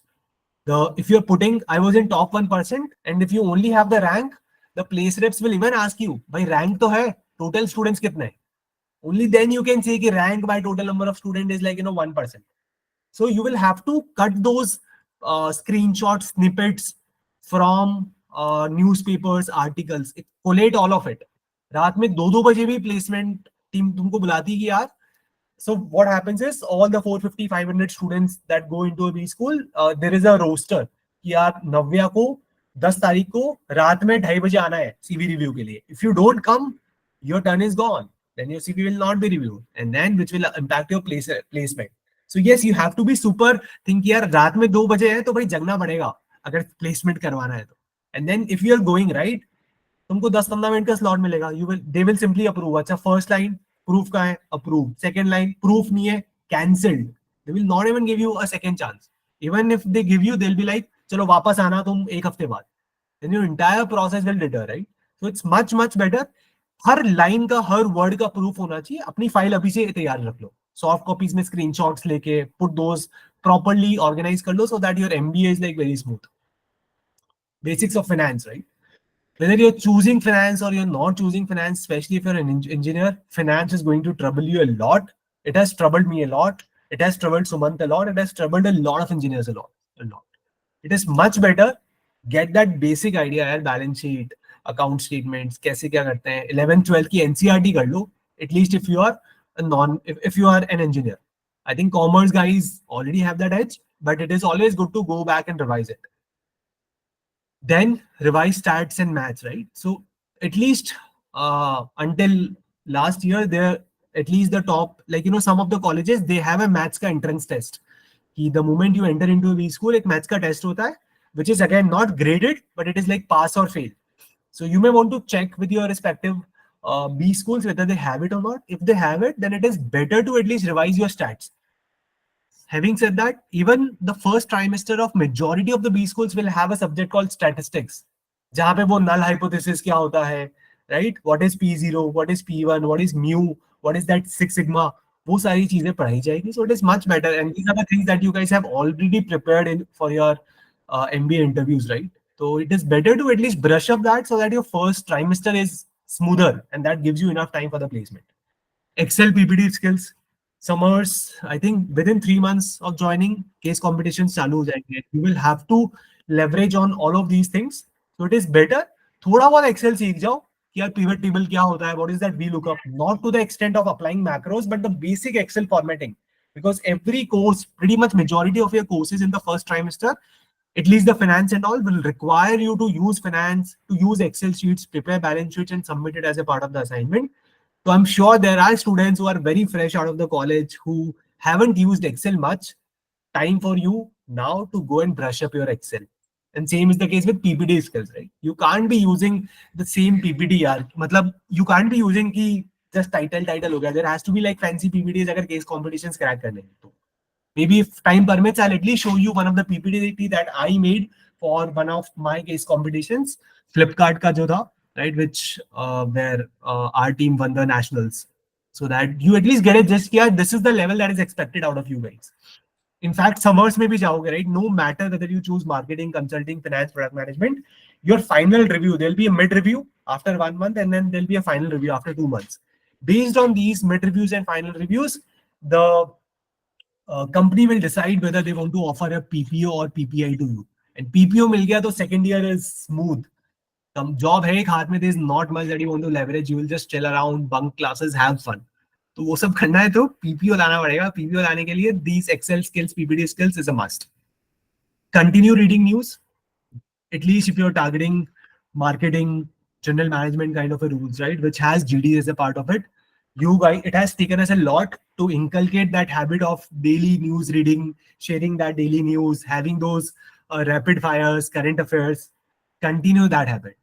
If you're putting, I was in top 1%, and if you only have the rank, the place reps will even ask you, by rank to hai, total students kitne? Only then you can say ki rank by total number of students is like, 1%. So you will have to cut those screenshots, snippets from newspapers, articles, collate all of it. रात में 2-2 बजे भी placement team तुमको बुलाती है कि यार. So what happens is all the 450-500 students that go into a B school, there is a roster कि यार नव्या को 10 तारीख को रात में 2:30 बजे आना है CV review के लिए. If you don't come, your turn is gone. Then your CV will not be reviewed, and then which will impact your placement. So yes, you have to be super think यार रात में 2 बजे है तो भाई जगना पड़ेगा अगर placement करवाना है तो. And then if you are going right, तुमको 10-15 मिनट का स्लॉट मिलेगा. They will simply approve. अच्छा, first line proof का है, approved. Second line proof नहीं है, cancelled. They will not even give you a second chance. Even if they give you, they'll be like, चलो वापस आना तुम 1 हफ्ते बाद. Then your entire process will deter, right? So it's much better. Her line का, हर word का proof होना चाहिए. अपनी फाइल अभी से तैयार रख लो. सॉफ्ट कॉपीज में स्क्रीनशॉट्स लेके put those properly organize कर लो so that your MBA is like very smooth. Basics of finance, right? Whether you're choosing finance or you're not choosing finance, especially if you're an engineer, finance is going to trouble you a lot. It has troubled me a lot. It has troubled Sumant a lot. It has troubled a lot of engineers a lot. It is much better. Get that basic idea, यार, balance sheet, account statements, कैसे क्या करते हैं. 11th 12th की NCERT कर लो. At least if you are if you are an engineer. I think commerce guys already have that edge, but it is always good to go back and revise it. Then revise stats and maths, right? So at least until last year, there at least the top, some of the colleges, they have a maths ka entrance test. The moment you enter into a B school, एक maths ka test hota hai, which is again not graded, but it is like pass or fail. So you may want to check with your respective B schools whether they have it or not. If they have it, then it is better to at least revise your stats. Having said that, even the first trimester of majority of the B schools will have a subject called statistics, जहाँ पे वो null hypothesis क्या होता है, right? What is P0, what is P1, what is mu, what is that Six Sigma, वो सारी चीजें पढ़ाई जाएगी. So it is much better, and these are the things that you guys have already prepared in for your MBA interviews, right? So it is better to at least brush up that so that your first trimester is smoother, and that gives you enough time for the placement. Excel PPT skills. Summers, I think within 3 months of joining, case competitions चालू हो जाएंगे. You will have to leverage on all of these things. So it is better. थोड़ा बहुत Excel सीख जाओ कि यार pivot table क्या होता है, what is that VLOOKUP, not to the extent of applying macros, but the basic Excel formatting. Because every course, pretty much majority of your courses in the first trimester, at least the finance and all, will require you to use finance, to use Excel sheets, prepare balance sheets, and submit it as a part of the assignment. So I'm sure there are students who are very fresh out of the college who haven't used Excel much. Time for you now to go and brush up your Excel. And same is the case with PPT skills, right? You can't be using the same PPT, yaar. Matlab, you can't be using ki just title ho gaya. There has to be like fancy PPTs agar case competitions crack karne hain to. Maybe if time permits, I'll at least show you one of the PPT that I made for one of my case competitions. Flipkart ka jo tha, right? Which where our team won the nationals. So that you at least get it just here. This is the level that is expected out of you guys. In fact, summers में भी जाओगे, right? No matter whether you choose marketing, consulting, finance, product management, your final review, there'll be a mid review after 1 month, and then there'll be a final review after 2 months. Based on these mid reviews and final reviews, the company will decide whether they want to offer a PPO or PPI to you. And PPO मिल गया तो second year is smooth. Job है एक हाथ में, there is not much that you want to leverage. You will just chill around, bunk classes, have fun. तो वो सब करना है तो PPO लाना पड़ेगा. PPO लाने के लिए these Excel skills, PPT skills is a must. Continue reading news. At least if you're targeting marketing, general management kind of a rules, right? Which has GD as a part of it. You guys, it has taken us a lot to inculcate that habit of daily news reading, sharing that daily news, having those rapid fires, current affairs. Continue that habit.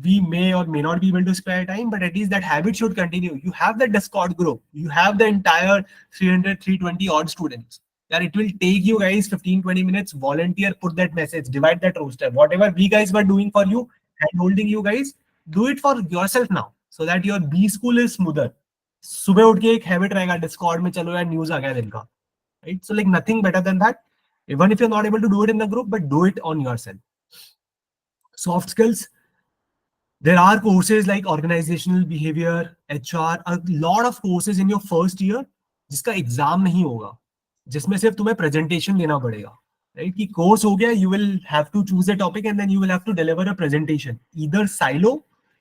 We may or may not be able to spare time, but at least that habit should continue. You have the Discord group. You have the entire 300, 320 odd students. That it will take you guys 15, 20 minutes, volunteer, put that message, divide that roster. Whatever we guys were doing for you and holding you guys, do it for yourself now so that your Bschool is smoother. सुबह उठ के एक habit रहेगा Discord में, चलो यार news आ गया दिन का, right? So like nothing better than that, even if you are not able to do it in the group, but do it on yourself. Soft skills. There are courses like organizational behavior, HR, a lot of courses in your first year जिसका exam नहीं होगा, जिसमें सिर्फ तुम्हें presentation देना पड़ेगा, right? कि course हो गया, you will have to choose a topic and then you will have to deliver a presentation, either silo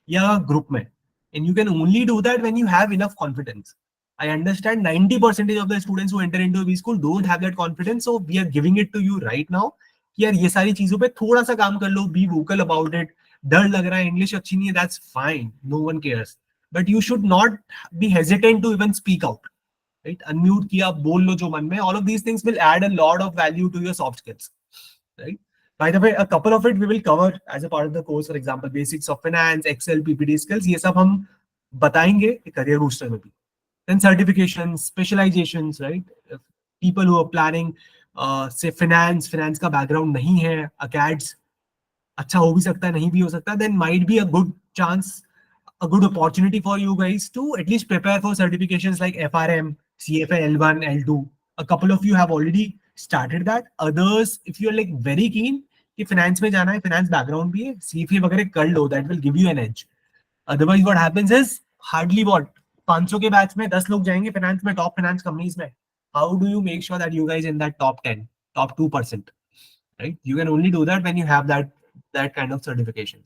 या group में. And you can only do that when you have enough confidence. I understand 90% of the students who enter into a Bschool don't have that confidence, so we are giving it to you right now. कि यार ये सारी चीजों पे थोड़ा सा काम कर लो, be vocal about it. डर लग रहा है, इंग्लिश अच्छी नहीं है, that's fine, no one cares. But you should not be hesitant to even speak out, right? Unmute किया, बोल लो जो मन में. All of these things will add a lot of value to your soft skills, right? By the way, a couple of it we will cover as a part of the course. For example, basics of finance, Excel, PPT skills. ये सब हम बताएंगे career booster में भी. Then certifications, specializations, right? People who are planning, say finance का background नहीं है, ACADS अच्छा हो भी सकता है, नहीं भी हो सकता, then might be a good chance, a good opportunity for you guys to at least prepare for certifications like FRM, CFA L1, L2. A couple of you have already started that. Others, if you're like very keen कि finance में जाना है, finance background भी है, CFA वगैरह कर लो, that will give you an edge. Otherwise what happens is hardly what 500 के batch में 10 लोग जाएंगे finance में, top finance companies में. How do you make sure that you guys in that top 10, top 2%, right? You can only do that when you have that kind of certifications.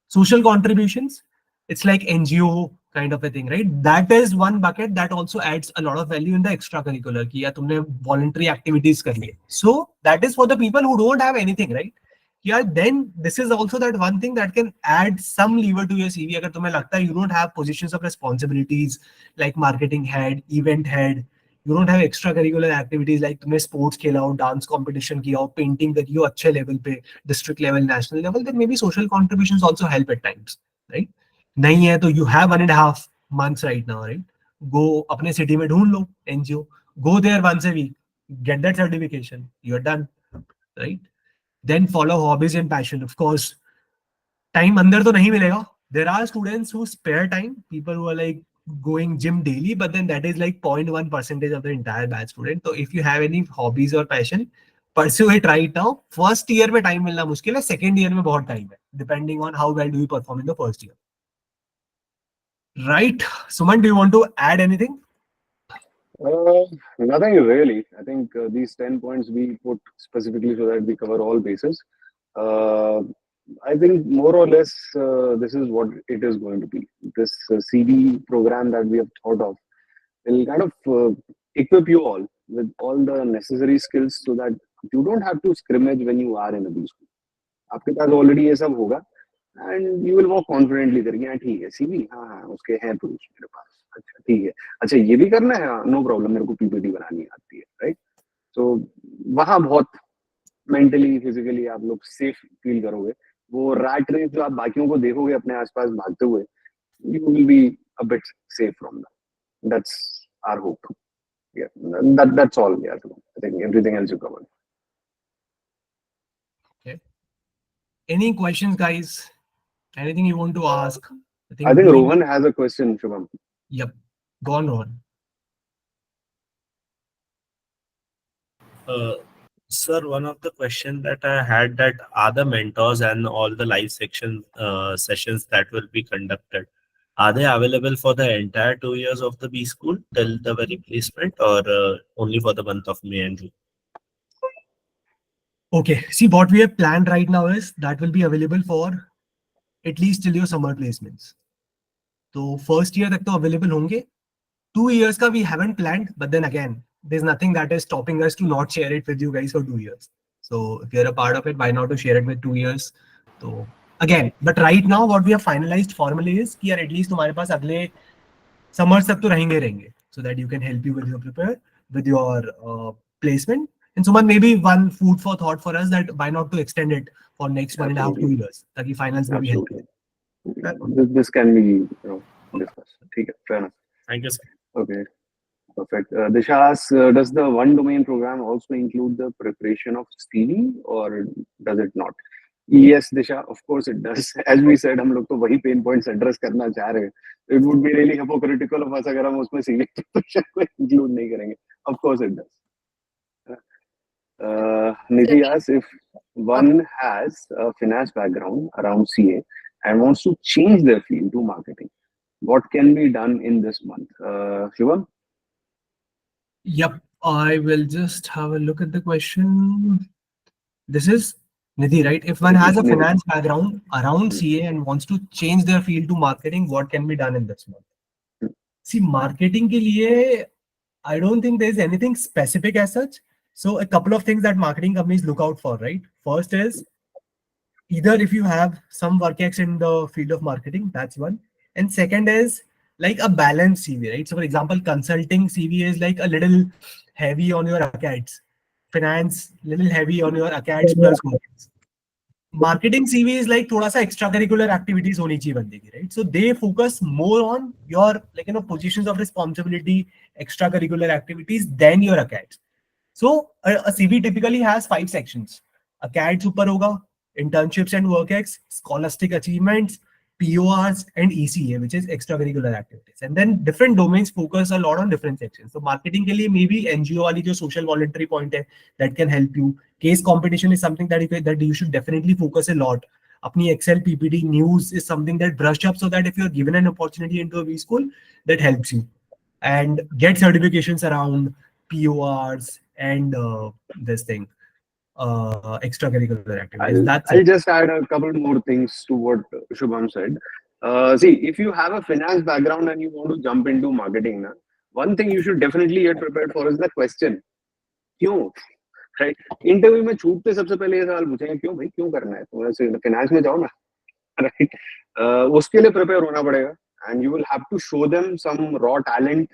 Social contributions, it's like NGO kind of a thing, right? That is one bucket that also adds a lot of value in the extracurricular. कि यार तुमने voluntary activities कर लिए. So that is for the people who don't have anything, right? Yeah, then this is also that one thing that can add some lever to your CV. अगर तुम्हें लगता है you don't have positions of responsibilities like marketing head, event head, you don't have extracurricular activities like तुमने sports खेला हो, dance competition किया हो, painting करी हो अच्छे level पे, district level, national level, then maybe social contributions also help at times, right? नहीं है तो you have 1.5 months right now, right? Go अपने city में ढूंढ लो NGO, go there once a week, get that certification, you're done, right? Then follow hobbies and passion. Of course, time अंदर तो नहीं मिलेगा, there are students who spare time, people who are like going gym daily, but then that is like 0.1% of the entire batch student. So if you have any hobbies or passion, pursue it right now. First year में time मिलना मुश्किल है, second year में बहुत time है, depending on how well do you perform in the first year. Right, Suman, do you want to add anything? Nothing really. I think these 10 points we put specifically so that we cover all bases. I think more or less this is what it is going to be. This CD program that we have thought of will kind of equip you all with all the necessary skills so that you don't have to scrimmage when you are in a B-School. आपके पास already ये सब होगा and you will walk confidently करेंगे हाँ ठीक है CV हाँ हाँ उसके हैं proof मेरे पास अच्छा ठीक है अच्छा ये भी करना है हाँ no problem मेरे को PPT बनानी आती है right so वहाँ बहुत mentally physically आप लोग safe feel करोगे वो rat race जो आप बाकियों को देखोगे अपने आसपास भागते हुए you will be a bit safe from that. That's our hope. Yeah, that's all. Yeah, I think everything else you covered. Okay. Any questions, guys? Anything you want to ask? I think Rohan has a question, Shubham. Yep. Go on, Rohan. Sir, one of the questions that I had, that are the mentors and all the live sessions that will be conducted, are they available for the entire 2 years of the Bschool till the very placement, or only for the month of May and June? Okay, see, what we have planned right now is that will be available for at least till your summer placements. So first year तक तो available होंगे. 2 years का we haven't planned, but then again, there's nothing that is stopping us to not share it with you guys for 2 years. So if you're a part of it, why not to share it with 2 years? So again, but right now what we have finalized formally is कि यार at least तुम्हारे पास अगले summers तक तो रहेंगे, so that you can help you with your placement. And Suman, maybe one food for thought for us, that why not to extend it for next 1.5 2 years, ताकि finals में भी help Absolutely. This can be discussed. Okay, fair enough. Thank you, sir. Okay, perfect. Disha asks, does the one domain program also include the preparation of CV or does it not? Yes, Disha, of course it does. As we said, हम लोग तो वही pain points address करना चाह रहे हैं. It would be really hypocritical of us अगर हम उसमें CV preparation को include नहीं करेंगे. Of course it does. Nidhi asks, if one has a finance background around CA and wants to change their field to marketing, what can be done in this month? Shivam? Yep, I will just have a look at the question. This is Nidhi, right? If one has a finance background around CA and wants to change their field to marketing, what can be done in this month? See, marketing के लिए, I don't think there's anything specific as such. So a couple of things that marketing companies look out for, right? First is either if you have some work ex in the field of marketing, that's one. And second is like a balanced CV, right? So for example, consulting CV is like a little heavy on your accounts, finance little heavy on your accounts plus work ex. Marketing CV is like thoda sa extracurricular activities honi chahiye bande ki, right? So they focus more on your positions of responsibility, extracurricular activities than your accounts. So a CV typically has 5 sections. Accounts ऊपर होगा, internships and work ex, scholastic achievements, PORs, and ECA, which is extracurricular activities. And then different domains focus a lot on different sections. So marketing के लिए maybe NGO वाली जो social voluntary point है, that can help you. Case competition is something that you should definitely focus a lot. अपनी Excel, PPT, news is something that brush up so that if you're given an opportunity into a Bschool, that helps you. And get certifications around PORs and this thing, extracurricular activities. I'll just add a couple more things to what Shubham said. See, if you have a finance background and you want to jump into marketing, one thing you should definitely get prepared for is the question. क्यों? Right? Interview में छूटते सबसे पहले ये सवाल पूछेंगे क्यों भाई क्यों करना है तो ऐसे finance में जाओ ना, right? उसके लिए prepare होना पड़ेगा and you will have to show them some raw talent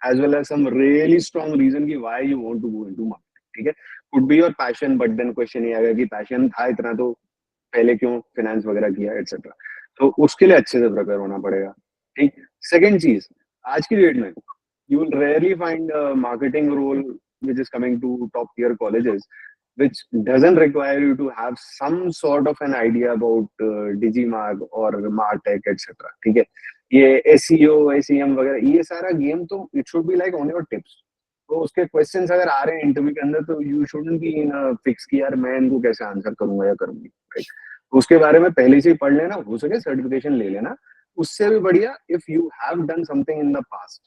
as well as some really strong reason कि why you want to go into marketing. ठीक है? Could be your passion, but then question ये आएगा कि passion था इतना तो पहले क्यों finance वगैरह किया etc. तो उसके लिए अच्छे से prepare होना पड़ेगा. ठीक? Second चीज, आज की डेट में you will rarely find a marketing role which is coming to top tier colleges which doesn't require you to have some sort of an idea about Digimag or Martech, etc. ठीक है, ये SEO, SEM वगैरह ये सारा game तो it should be like on your tips. तो उसके questions अगर आ रहे हैं इंटरव्यू के अंदर तो you shouldn't be in fix कि यार मैं इनको कैसे आंसर करूंगा या करूंगी, राइट? उसके बारे में पहले से ही पढ़ लेना, हो सके सर्टिफिकेशन ले लेना. उससे भी बढ़िया if you have done something in the past,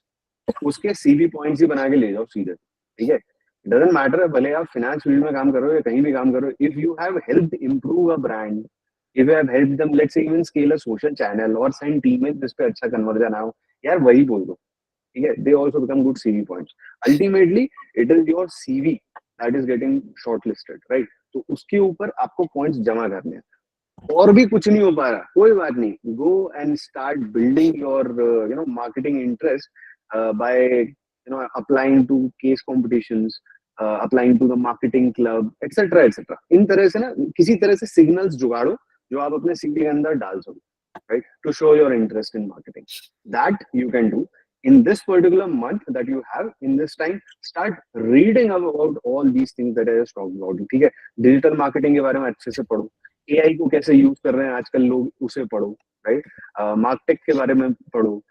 उसके सीवी पॉइंट्स ही बना के ले जाओ सीधे, ठीक है? डजंट मैटर भले आप फाइनेंस फील्ड में काम करो या कहीं भी काम करो, if you have helped improve a brand, if you have helped them let's say even scale a social channel और सेंड ईमेल जिस पे अच्छा कन्वर्जन आओ, यार वही बोल दो, ठीक है? They also become good CV points. Ultimately it is your CV that is getting shortlisted, right? तो उसके ऊपर आपको पॉइंट्स जमा करने हैं. और भी कुछ नहीं हो पा रहा, कोई बात नहीं, go and start building your marketing interest by applying to case competitions, applying to the marketing club etcetera etcetera. इन तरह से ना किसी तरह से सिग्नल्स जुगाड़ो जो आप अपने सीवी के अंदर डाल सको, right, to show your interest in marketing. That you can do in this particular month that you have in this time. Start reading about all these things that I just talked about. ठीक है, digital marketing के बारे में अच्छे से पढ़ो, AI को कैसे यूज कर रहे हैं आजकल लोग उसे पढ़ो, राइट? मार्केटिंग के बारे में पढ़ो,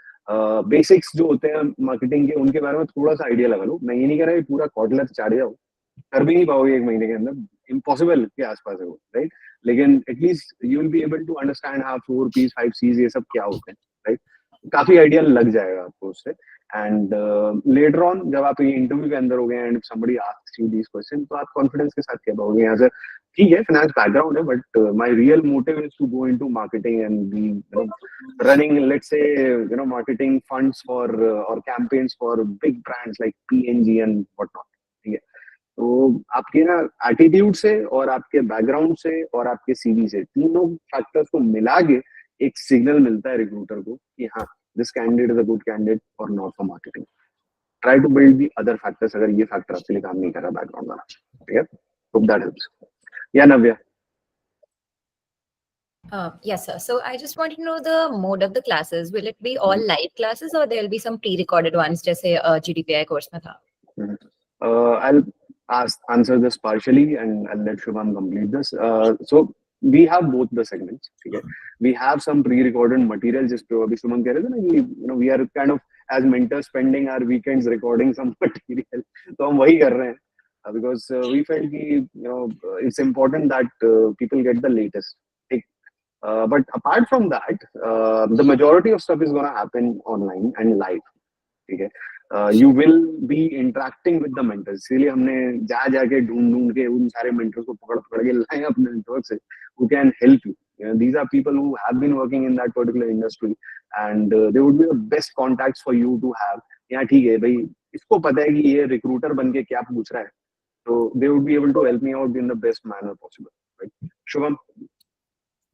बेसिक्स जो होते हैं मार्केटिंग के उनके बारे में थोड़ा सा आइडिया लगा लो. मैं ये नहीं कह रहा पूरा क्वार्टर चाट जाओ, कर भी नहीं पाओगे एक महीने के अंदर, इम्पॉसिबल के आसपास है वो, राइट? लेकिन at least you will be able to understand how 4 P's 5 C's ये सब क्या होते हैं, राइट? काफी आइडिया लग जाएगा आपको उससे. एंड लेटर ऑन जब आप ये इंटरव्यू के अंदर हो गए and somebody asks you this question, तो आप कॉन्फिडेंस के साथ कह पाओगे यहाँ से ठीक है फाइनेंस बैकग्राउंड है but my real motive is to go into marketing and be running let's say marketing funds for और campaigns for big brands like P&G and what not. ठीक है, तो आपके ना एटीट्यूड से और आपके बैकग्राउंड से और आपके सीवी से तीनों फैक्टर्स को मिला के एक सिग्नल मिलता है रिक्रूटर को कि हाँ this candidate is a good candidate और not for marketing. Try to build the other factors अगर ये फैक्टर आपके लिए काम नहीं कर रहा बैकग्राउंड वाला. ठीक है, होप दैट हेल्प्स. या नव्या. Yes, sir. So I just want to know the mode of the classes. Will it be all live classes or there will be some pre-recorded ones, जैसे GDPI course में था? I'll answer this partially and I'll let Shubham complete this. So we have both the segments. Okay? We have some pre-recorded material. Just अभी Shubham कह रहे थे ना कि we are kind of as mentors spending our weekends recording some material. तो हम वही कर रहे हैं because we felt कि it's important that people get the latest. But apart from that, the majority of stuff is going to happen online and live. ठीक है, you will be interacting with the mentors. इसीलिए हमने जाके ढूंढ के उन सारे mentors को पकड़ के लाए अपने network से who can help you. These are people who have been working in that particular industry and they would be the best contacts for you to have. यहाँ ठीक है भाई, इसको पता है कि ये recruiter बन के क्या पूछ रहा है, so they would be able to help me out in the best manner possible. Right? Shubham.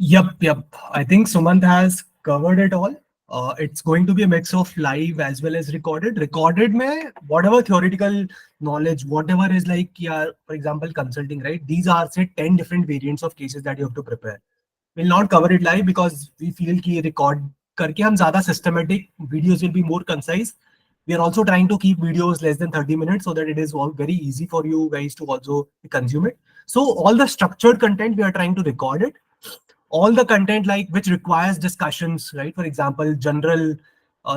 Yep. I think Sumant has covered it all. It's going to be a mix of live as well as recorded. Recorded mein whatever theoretical knowledge, whatever is like, for example, consulting, right? These are say 10 different variants of cases that you have to prepare. We'll not cover it live because we feel कि record करके हम ज़्यादा systematic, videos will be more concise. We are also trying to keep videos less than 30 minutes so that it is all very easy for you guys to also consume it. So all the structured content, we are trying to record it. All the content like which requires discussions, right? For example, general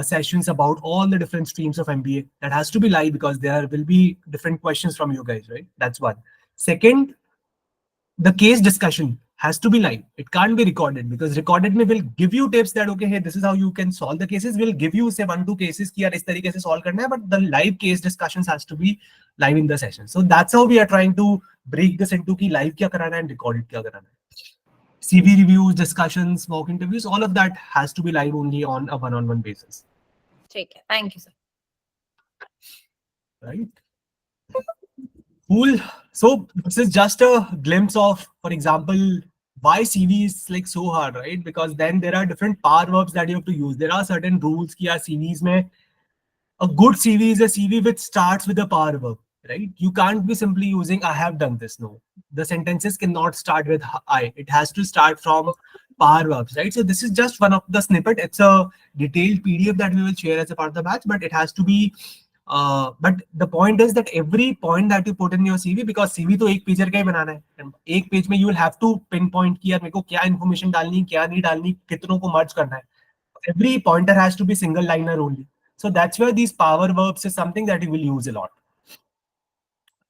sessions about all the different streams of MBA, that has to be live because there will be different questions from you guys, right? That's one. Second, the case discussion has to be live. It can't be recorded because recorded may will give you tips that okay, hey, this is how you can solve the cases. We'll give you say 1-2 cases कि यार इस तरीके से solve करना है, but the live case discussions has to be live in the session. So that's how we are trying to break this into कि live क्या कराना है and recorded क्या कराना है. CV reviews, discussions, mock interviews, all of that has to be live only on a one-on-one basis. ठीक है, thank you, sir. Right? Cool. So this is just a glimpse of, for example, why CV is like so hard, right? Because then there are different power verbs that you have to use. There are certain rules कि यार CVs में a good CV is a CV which starts with a power verb, right? You can't be simply using I have done this. No, the sentences cannot start with I. It has to start from power verbs, right? So this is just one of the snippet. It's a detailed PDF that we will share as a part of the batch, but it has to be But the point is that every point that you put in your CV, because CV तो एक pager का ही बनाना है, and एक page में you will have to pinpoint कि यार मेरे को क्या information डालनी, क्या नहीं डालनी, कितनों को merge करना है. Every pointer has to be single liner only. So that's where these power verbs is something that you will use a lot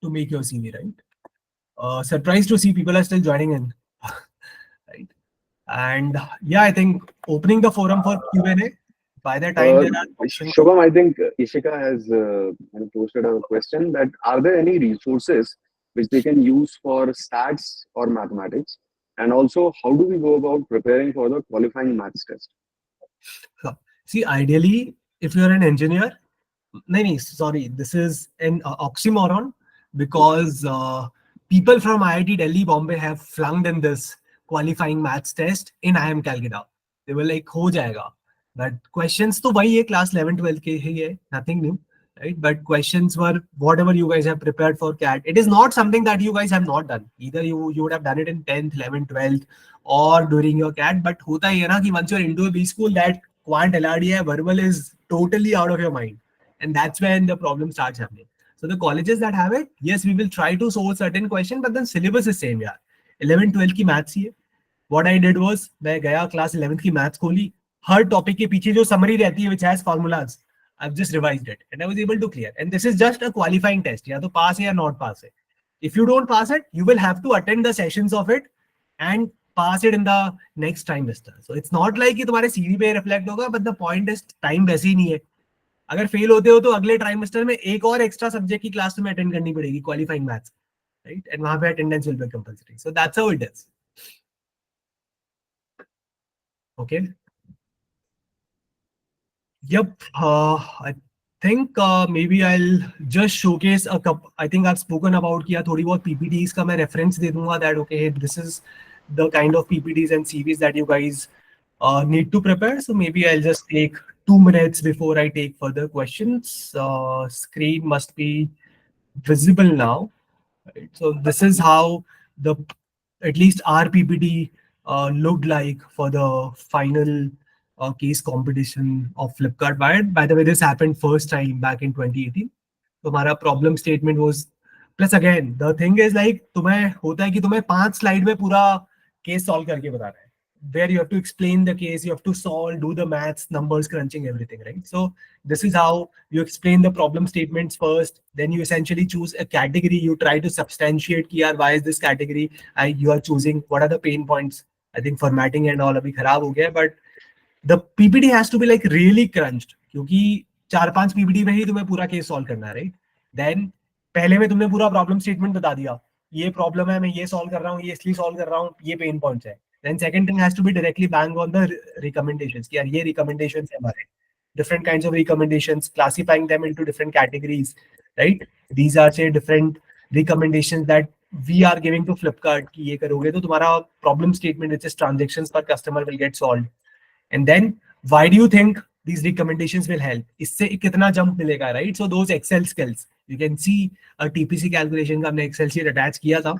to make your CV, right? Surprised to see people are still joining in, right? And yeah, I think opening the forum for Q&A. By the time there are questions. Shubham, I think Ishika has posted a question that are there any resources which they can use for stats or mathematics? And also, how do we go about preparing for the qualifying maths test? See, ideally, if you're an engineer, sorry, this is an oxymoron, because people from IIT Delhi, Bombay have flunked in this qualifying maths test in IIM Calcutta. They were like, ho jayega. But questions to वही है, class 11, 12 के ही है, nothing new, right? But questions were whatever you guys have prepared for CAT. It is not something that you guys have not done. Either you would have done it in 10th, 11th, 12th, or during your CAT. But होता ही है ना कि once you're into a Bschool, that quant LRDI verbal is totally out of your mind, and that's when the problem starts happening. So the colleges that have it, yes, we will try to solve certain question, but then syllabus is same यार. 11, 12 की maths ही है. What I did was, मैं गया class 11th की maths खोली, हर topic के पीछे जो समरी रहती है which has formulas, I've just revised it and I was able to clear. And this is just a qualifying test. या तो pass है या not pass है. If you don't pass it, you will have to attend the sessions of it and pass it in the next trimester. So it's not like कि तुम्हारे CV पे reflect होगा, but the point is time वैसे ही नहीं है. अगर fail होते हो तो अगले ट्राइमेस्टर में एक और एक्स्ट्रा सब्जेक्ट की क्लास तुम्हें अटेंड करनी पड़ेगी, क्वालिफाइंग मैथ्स, राइट? एंड वहां पे attendance will be compulsory. So that's how it is. Okay. Yep. I think maybe I'll just showcase a couple. I think I've spoken about किया थोड़ी बहुत PPTs का मैं reference दे दूंगा that okay, this is the kind of PPTs and CVs that you guys need to prepare. So maybe I'll just take 2 minutes before I take further questions. Screen must be visible now. Right? So this is how the at least our PPT looked like for the final case competition of Flipkart. By the way, this happened first time back in 2018. So हमारा problem statement was, plus again the thing is like तुम्हें होता है कि तुम्हें 5 slide में पूरा case solve करके बताना है, where you have to explain the case, you have to solve, do the maths, numbers crunching, everything, right? So this is how you explain the problem statements first, then you essentially choose a category, you try to substantiate कि यार why is this category you are choosing, what are the pain points. I think formatting and all अभी खराब हो गया, but the PPT has to be like really crunched, क्योंकि 4-5 PPT में ही तुम्हें पूरा केस सॉल्व करना है, राइट? देन पहले में तुमने पूरा प्रॉब्लम स्टेटमेंट बता दिया, ये प्रॉब्लम है, मैं ये सॉल्व कर रहा हूँ, ये इसलिए सॉल्व कर रहा हूँ, ये पेन पॉइंट्स है. Then second thing has to be directly bang on the recommendations. कि यार ये recommendations है हमारे, different kinds of recommendations, classifying them into different categories, right? These are say different recommendations that we are giving to Flipkart कि ये करोगे तो तुम्हारा problem statement which is transactions per customer will get solved. And then why do you think these recommendations will help? इससे कितना jump मिलेगा, right? So those Excel skills, you can see a TPC calculation का हमने Excel sheet attach किया था.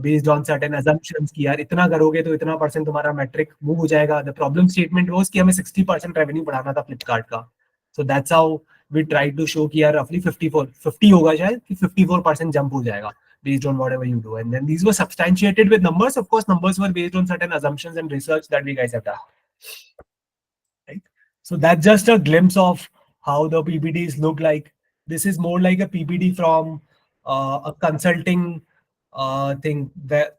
Based on certain assumptions कि यार इतना करोगे तो इतना % तुम्हारा metric move हो जाएगा. The problem statement was कि हमें 60% revenue बढ़ाना था Flipkart का. So that's how we tried to show कि यार roughly 50 होगा शायद कि 54% jump हो जाएगा based on whatever you do. And then these were substantiated with numbers. Of course, numbers were based on certain assumptions and research that we guys have done. Right? So that's just a glimpse of how the PPTs look like. This is more like a PPT from a consulting thing.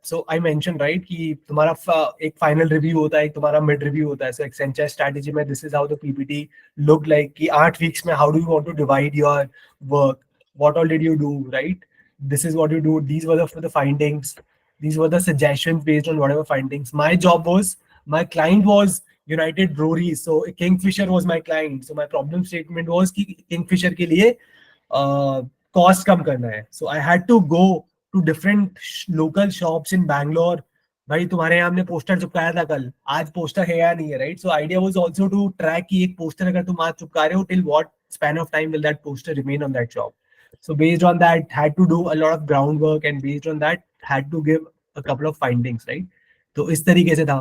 So I mentioned, right, कि तुम्हारा एक final review होता है, एक तुम्हारा mid review होता है. So Accenture strategy में this is how the PPT looked like कि 8 weeks में how do you want to divide your work? What all did you do, right? This is what you do. These were the findings. These were the suggestions based on whatever findings. My job was, my client was United Breweries. So Kingfisher was my client. So my problem statement was कि Kingfisher के लिए cost कम करना है. So I had to go to different local shops in Bangalore. भाई तुम्हारे यहाँ हमने poster चिपकाया था कल, आज पोस्टर है या नहीं है, right? So idea was also to track कि एक पोस्टर अगर तुम आज चिपका रहे हो, till what span of time will that poster remain on that shop. So based on that, had to do a lot of groundwork, and based on that, had to give a couple of findings, right? तो इस तरीके से था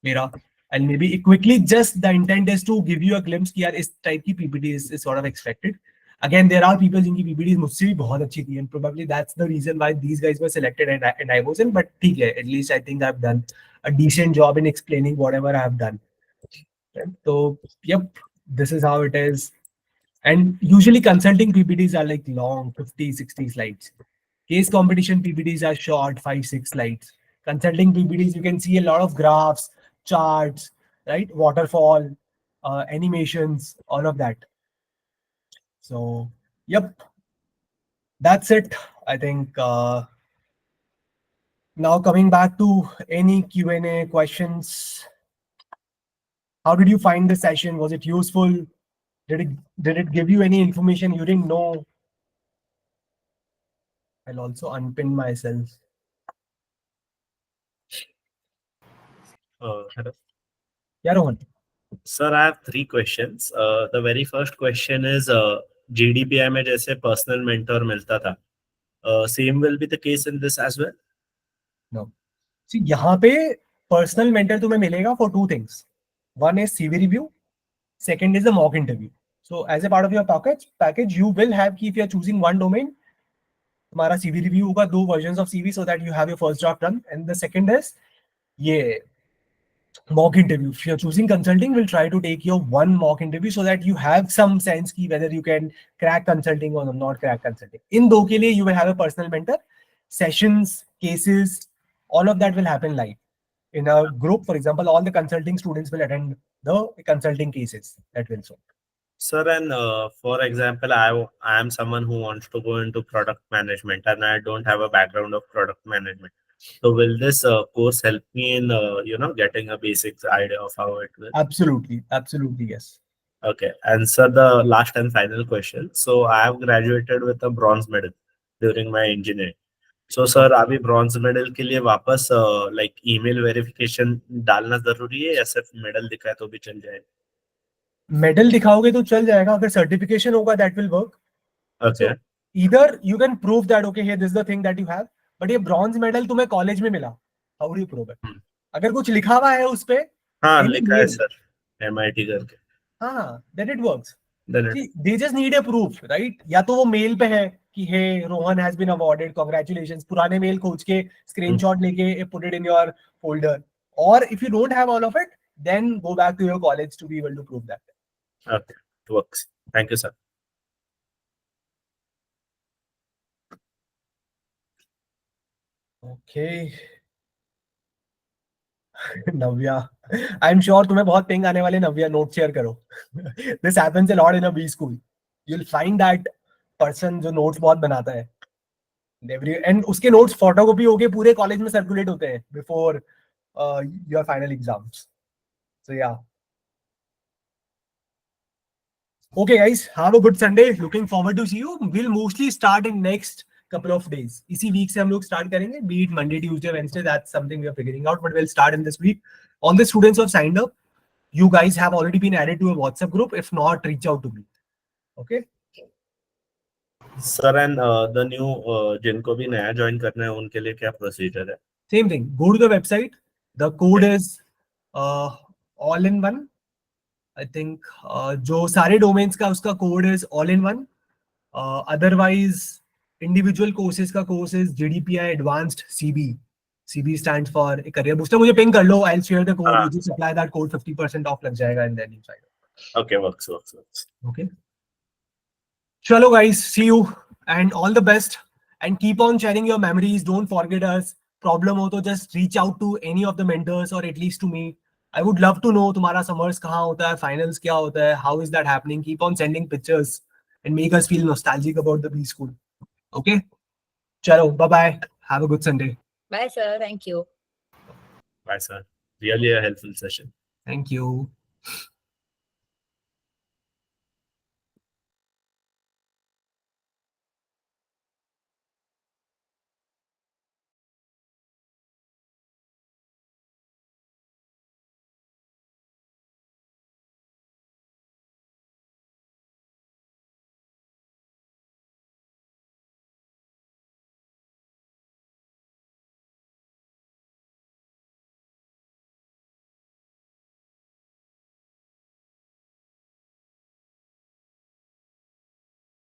मेरा. And maybe quickly, just the intent is to give you a glimpse कि यार इस type की PPT is sort of expected. Again, there are people जिनकी PPTs मुझसे भी बहुत अच्छी थी, and probably that's the reason why these guys were selected and I wasn't. But ठीक है, at least I think I've done a decent job in explaining whatever I have done. Right? So, yep, this is how it is. And usually consulting PPTs are like long, 50, 60 slides. Case competition PPTs are short, 5, 6 slides. Consulting PPTs, you can see a lot of graphs, charts, right? Waterfall, animations, all of that. So, yep, that's it. I think now coming back to any Q&A questions. How did you find the session? Was it useful? Did it give you any information you didn't know? I'll also unpin myself. Hello. Yeah, Rohan. Sir, I have 3 questions. The very first question is GDPI में जैसे personal mentor मिलता था, same will be the case in this as well? No. See, यहाँ पे personal mentor तुम्हें मिलेगा for 2 things. One is CV review. Second is the mock interview. So as a part of your package, you will have, if you are choosing one domain, तुम्हारा CV review होगा, 2 versions of CV so that you have your first draft done. And the second is ये mock interview. If you're choosing consulting, we'll try to take your one mock interview so that you have some sense ki whether you can crack consulting or not crack consulting. In दो के लिए you will have a personal mentor. Sessions, cases, all of that will happen live. In a group, for example, all the consulting students will attend the consulting cases that will show. Sir, and for example, I am someone who wants to go into product management and I don't have a background of product management. So will this course help me in, getting a basic idea of how it will? Absolutely, yes. Okay. And sir, the last and final question. So I have graduated with a bronze medal during my engineering. So sir, अभी bronze medal के लिए वापस like email verification डालना जरूरी है या सिर्फ medal दिखाए तो भी चल जाएगा? Medal दिखाओगे तो चल जाएगा, अगर certification होगा that will work. Okay. So either you can prove that okay, here this is the thing that you have, but ये bronze medal तुम्हें college में मिला. How do you prove it? अगर कुछ लिखा हुआ है उस पे, हाँ any लिखा है name, सर MIT करके. हाँ, then it works. Then it, See, they just need a proof, right? या तो वो मेल पे है कि hey, Rohan has been awarded, congratulations. पुराने मेल खोज के screenshot लेके put it in your folder. Or if you don't have all of it, then go back to your college to be able to prove that. okay, it works. Thank you, sir. Okay. Navya, I'm sure तुम्हें बहुत ping आने वाले. नव्या, note share करो. This happens a lot in a Bschool. You'll find that person जो notes बहुत बनाता है. And उसके नोट्स फोटोकॉपी होके पूरे कॉलेज में सर्कुलेट होते हैं before your final exams. So yeah. Okay guys, have a good Sunday. Looking forward to see you. We'll mostly start in next couple of days. इसी week से हम लोग start करेंगे. Be it Monday, Tuesday, Wednesday. That's something we are figuring out. But we'll start in this week. All the students who have signed up, you guys have already been added to a WhatsApp group. If not, reach out to me. Okay. Sir, and the new जिनको भी नया join करना है उनके लिए क्या procedure है? Same thing. Go to the website. The code is all in one. I think जो सारे domains का उसका code is all in one. Otherwise, individual courses का course is GDPI Advanced CB. CB stands for Career Booster. मुझे ping कर लो. I'll share the code. You just apply that code. 50% off लग जाएगा and then you sign up. Okay, works. Okay. Chalo guys, see you and all the best. And keep on sharing your memories. Don't forget us. Problem हो तो just reach out to any of the mentors or at least to me. I would love to know तुम्हारा summers कहाँ होता है, finals क्या होता है, how is that happening. Keep on sending pictures and make us feel nostalgic about the Bschool. Okay? Chalo, bye-bye. Have a good Sunday. Bye, sir. Thank you. Bye, sir. Really a helpful session. Thank you.